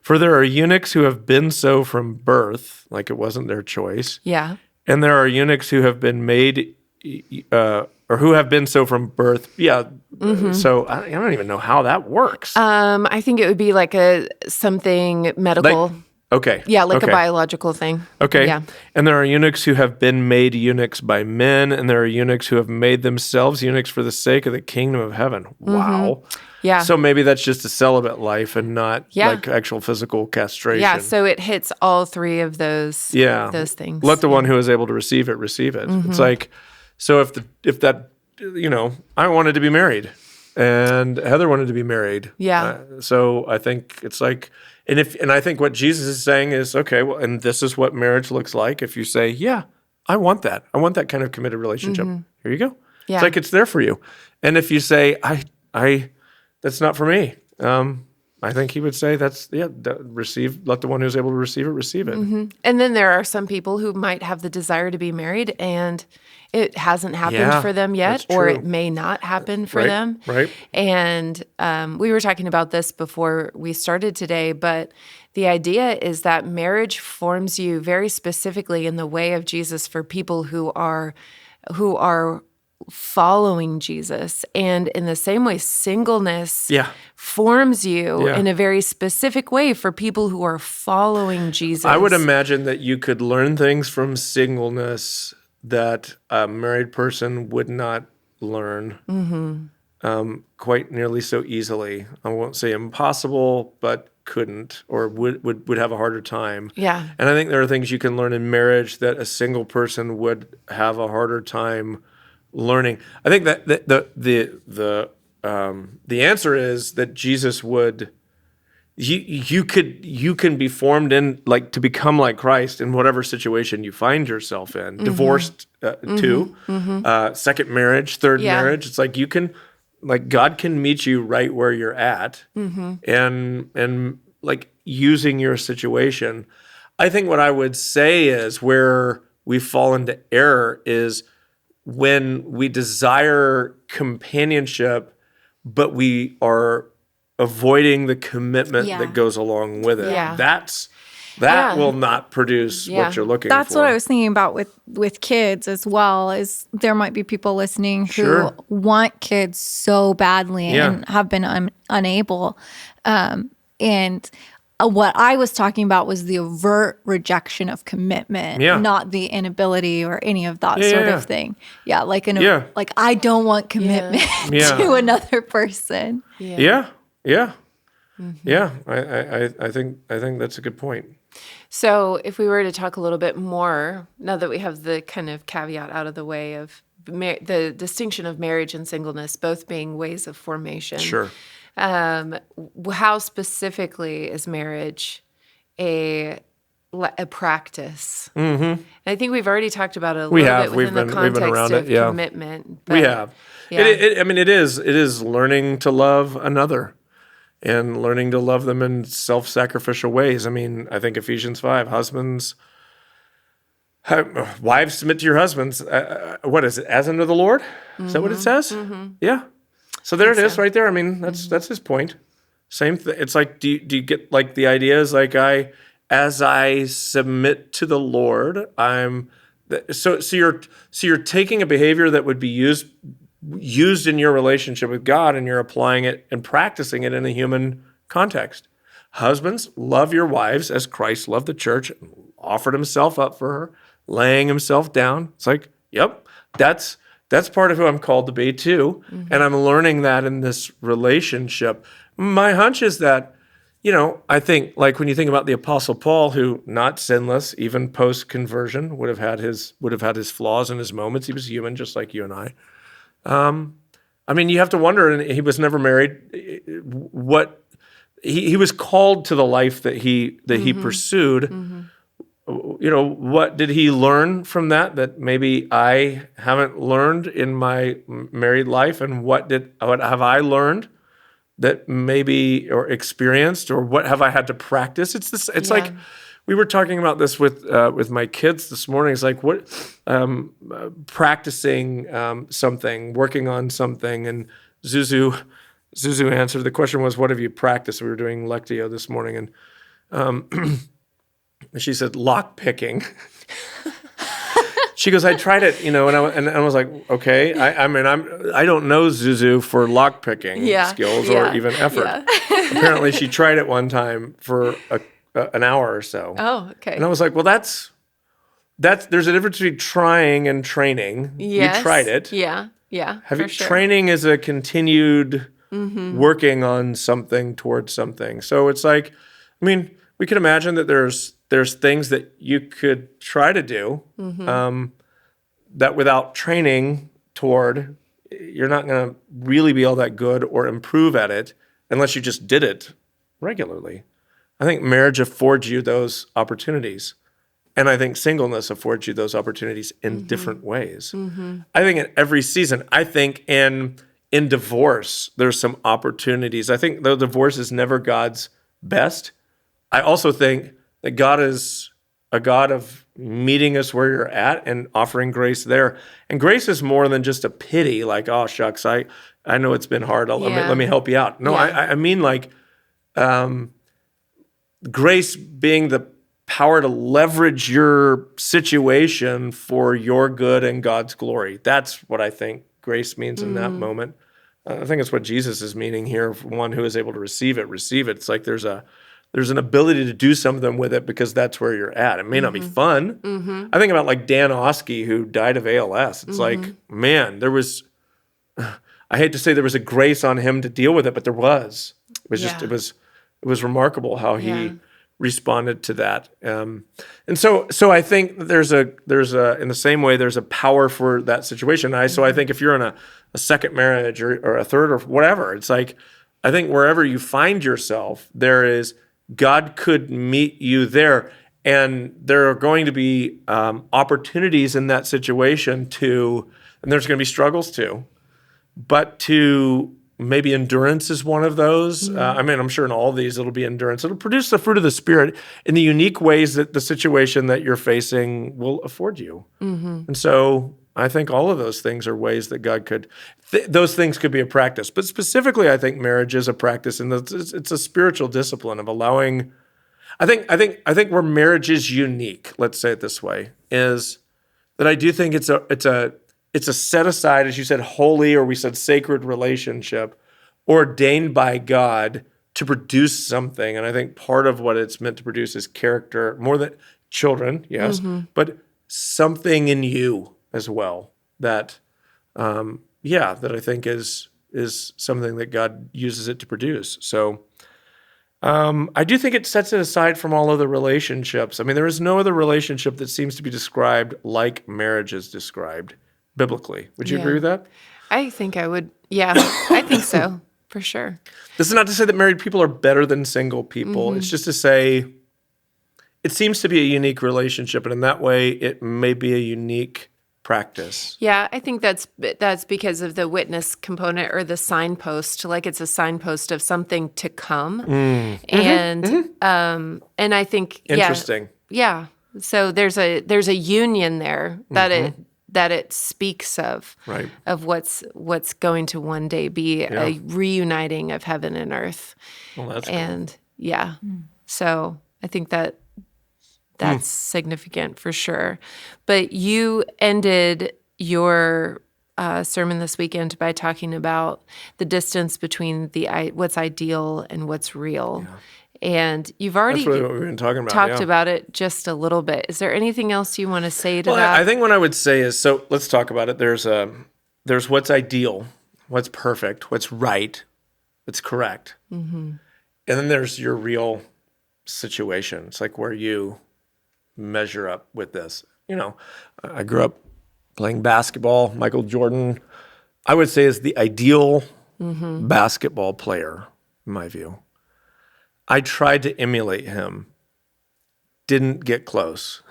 For there are eunuchs who have been so from birth, like it wasn't their choice. Yeah. And there are eunuchs who have been made, or who have been so from birth. Yeah. So I don't even know how that works. I think it would be like something medical. Okay. Yeah, like a biological thing. Okay. Yeah. And there are eunuchs who have been made eunuchs by men, and there are eunuchs who have made themselves eunuchs for the sake of the kingdom of heaven. Wow. Yeah. So maybe that's just a celibate life and not like actual physical castration. Yeah, so it hits all 3 of those things. Let the one who is able to receive it. It's like, so if that I wanted to be married and Heather wanted to be married. Yeah. So I think it's like, and I think what Jesus is saying is, okay, well, and this is what marriage looks like. If you say, yeah, I want that kind of committed relationship. Here you go. Yeah. It's like it's there for you. And if you say, I that's not for me. I think he would say receive, let the one who's able to receive it. And then there are some people who might have the desire to be married and it hasn't happened for them yet, that's or true. it may not happen for Right, them. right. And we were talking about this before we started today, but the idea is that marriage forms you very specifically in the way of Jesus for people who are following Jesus. And in the same way, singleness forms you in a very specific way for people who are following Jesus. I would imagine that you could learn things from singleness that a married person would not learn quite nearly so easily. I won't say impossible, but couldn't, or would have a harder time. Yeah. And I think there are things you can learn in marriage that a single person would have a harder time learning. I think that the answer is that Jesus would. You can be formed in, like, to become like Christ in whatever situation you find yourself in. Divorced too, second marriage, third marriage. It's like you can, like, God can meet you right where you're at, and like using your situation. I think what I would say is where we fall into error is when we desire companionship, but we are avoiding the commitment that goes along with it. Yeah. That will not produce what you're looking for. That's what I was thinking about with kids as well. Is there might be people listening who want kids so badly and have been unable. And what I was talking about was the overt rejection of commitment, not the inability or any of that sort of thing. Yeah, like like I don't want commitment to another person. Yeah. I think that's a good point. So if we were to talk a little bit more, now that we have the kind of caveat out of the way of the distinction of marriage and singleness, both being ways of formation. Sure. How specifically is marriage a practice? And I think we've already talked about it a little bit within the context of commitment. We have. It is learning to love another and learning to love them in self-sacrificial ways. I mean, I think Ephesians 5, wives submit to your husbands. What is it? As unto the Lord? Is that what it says? Yeah. So there it is, right there. I mean, that's his point. Same thing. It's like, do you get, like, the idea is like as I submit to the Lord, so you're taking a behavior that would be used in your relationship with God, and you're applying it and practicing it in a human context. Husbands, love your wives as Christ loved the church, offered himself up for her, laying himself down. It's like, yep, that's part of who I'm called to be too. And I'm learning that in this relationship. My hunch is that, I think, like, when you think about the Apostle Paul, who, not sinless, even post-conversion, would have had his flaws and his moments. He was human, just like you and I. I mean, you have to wonder, and he was never married, what he was called to the life that he pursued. What did he learn from that maybe I haven't learned in my married life? And what have I learned that maybe, or experienced, or what have I had to practice? It's like, we were talking about this with my kids this morning. It's like, what practicing something, working on something, and Zuzu answered. The question was, what have you practiced? We were doing Lectio this morning, and she said, lock picking. She goes, I tried it, and I was like, okay. I mean, I don't know Zuzu for lock picking skills or even effort. Apparently, she tried it one time for an hour or so. Oh, okay. And I was like, well, that's there's a difference between trying and training. Yes. You tried it. Yeah. Training is a continued working on something towards something. So it's like, I mean, we can imagine that there's things that you could try to do that without training toward, you're not going to really be all that good or improve at it unless you just did it regularly. I think marriage affords you those opportunities. And I think singleness affords you those opportunities in different ways. I think in every season, I think in in divorce, there's some opportunities. I think though divorce is never God's best, I also think that God is a God of meeting us where you're at and offering grace there. And grace is more than just a pity, like, oh, shucks, I know it's been hard. Let me help you out. No, Yeah. I mean like grace being the power to leverage your situation for your good and God's glory. That's what I think grace means in that moment. I think it's what Jesus is meaning here. For one who is able to receive it, receive it. It's like there's an ability to do something with it because that's where you're at. It may not be fun. I think about like Dan Oskey, who died of ALS. It's like, man, I hate to say there was a grace on him to deal with it, but there was. It was just, Yeah. it was remarkable how he Yeah. responded to that. And so I think there's a in the same way there's a power for that situation. So I think if you're in a second marriage or a third or whatever, it's like I think wherever you find yourself, God could meet you there, and there are going to be opportunities in that situation and there's going to be struggles too, but to maybe endurance is one of those. I mean, I'm sure in all of these, it'll be endurance. It'll produce the fruit of the Spirit in the unique ways that the situation that you're facing will afford you. And so I think all of those things are ways that God could, those things could be a practice. But specifically, I think marriage is a practice, and it's a spiritual discipline of allowing. I think where marriage is unique, let's say it this way, is that I do think it's a set aside, as you said, holy, or we said sacred relationship, ordained by God to produce something. And I think part of what it's meant to produce is character, more than children, yes, but something in you as well that, that I think is something that God uses it to produce. So I do think it sets it aside from all other relationships. I mean, there is no other relationship that seems to be described like marriage is described biblically. Would you agree with that? I think I would. Yeah, I think so, for sure. This is not to say that married people are better than single people. It's just to say it seems to be a unique relationship, and in that way, it may be a unique practice. Yeah, I think that's because of the witness component or the signpost. Like it's a signpost of something to come, and I think Interesting. Yeah. So there's a union there that it speaks of, Right. of what's going to one day be a reuniting of heaven and earth. Well, that's cool. And so I think that's significant for sure. But you ended your sermon this weekend by talking about the distance between what's ideal and what's real. Yeah. And you've already That's really what we've been talking about. talked about it just a little bit. Is there anything else you want to say to that? I think what I would say is, so let's talk about it. There's what's ideal, what's perfect, what's right, what's correct. And then there's your real situation. It's like where you measure up with this. You know, I grew up playing basketball. Michael Jordan, I would say, is the ideal basketball player, in my view. I tried to emulate him. Didn't get close.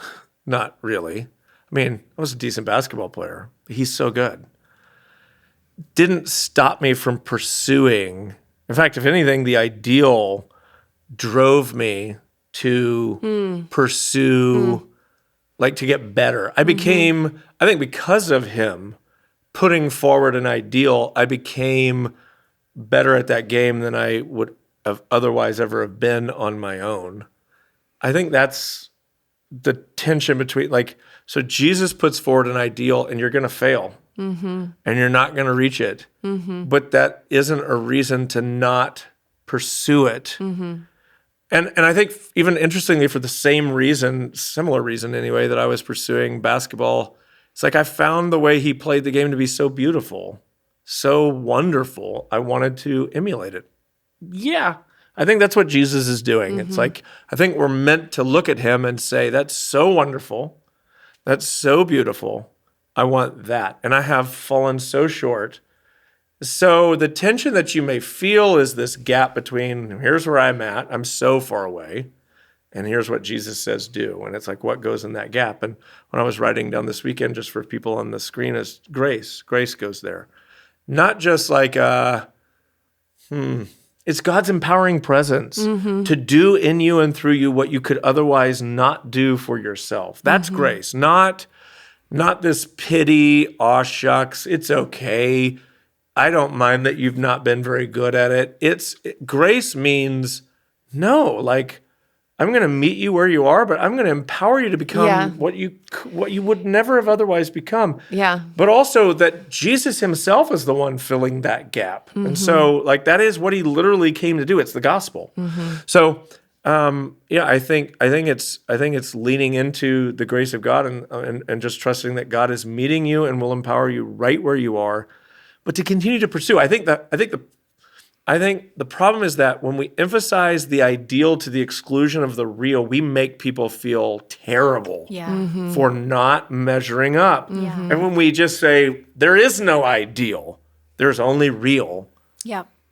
Not really. I mean, I was a decent basketball player. But he's so good. Didn't stop me from pursuing. In fact, if anything, the ideal drove me to pursue, like to get better. I became, I think because of him putting forward an ideal, I became better at that game than I would have otherwise ever have been on my own. I think that's the tension between, like, so Jesus puts forward an ideal and you're going to fail and you're not going to reach it. But that isn't a reason to not pursue it. And I think even interestingly, for the same reason, similar reason anyway, that I was pursuing basketball, it's like I found the way he played the game to be so beautiful, so wonderful. I wanted to emulate it. Yeah, I think that's what Jesus is doing. It's like, I think we're meant to look at him and say, that's so wonderful. That's so beautiful. I want that. And I have fallen so short. So the tension that you may feel is this gap between here's where I'm at, I'm so far away, and here's what Jesus says do. And it's like, what goes in that gap? And when I was writing down this weekend, just for people on the screen, is grace. Grace goes there. not just like it's God's empowering presence to do in you and through you what you could otherwise not do for yourself. That's grace, not this pity, aw shucks, it's okay. I don't mind that you've not been very good at it. Grace means, no, like, I'm going to meet you where you are, but I'm going to empower you to become what you would never have otherwise become. Yeah. But also that Jesus himself is the one filling that gap. And so, like, that is what he literally came to do. It's the gospel. So, I think it's leaning into the grace of God and just trusting that God is meeting you and will empower you right where you are, but to continue to pursue. I think the problem is that when we emphasize the ideal to the exclusion of the real, we make people feel terrible for not measuring up. And when we just say, there is no ideal, there's only real,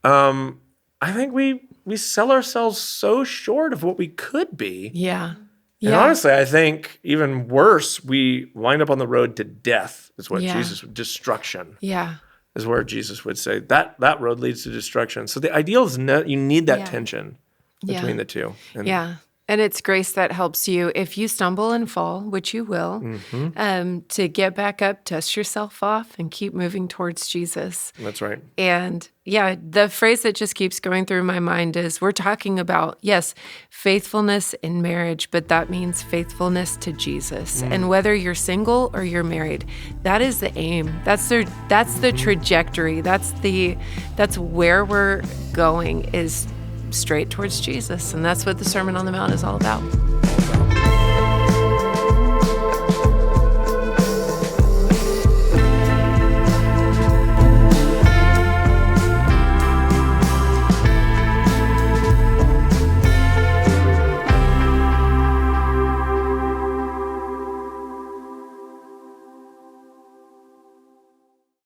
I think we sell ourselves so short of what we could be. Yeah. And honestly, I think even worse, we wind up on the road to death, is what Jesus, destruction. Yeah. Is where Jesus would say that road leads to destruction. So the ideal is you need that tension between the two. And it's grace that helps you if you stumble and fall, which you will, to get back up, dust yourself off, and keep moving towards Jesus. That's right. And the phrase that just keeps going through my mind is we're talking about, yes, faithfulness in marriage, but that means faithfulness to Jesus. And whether you're single or you're married, that is the aim. That's the trajectory. That's where we're going, is straight towards Jesus. And that's what the Sermon on the Mount is all about.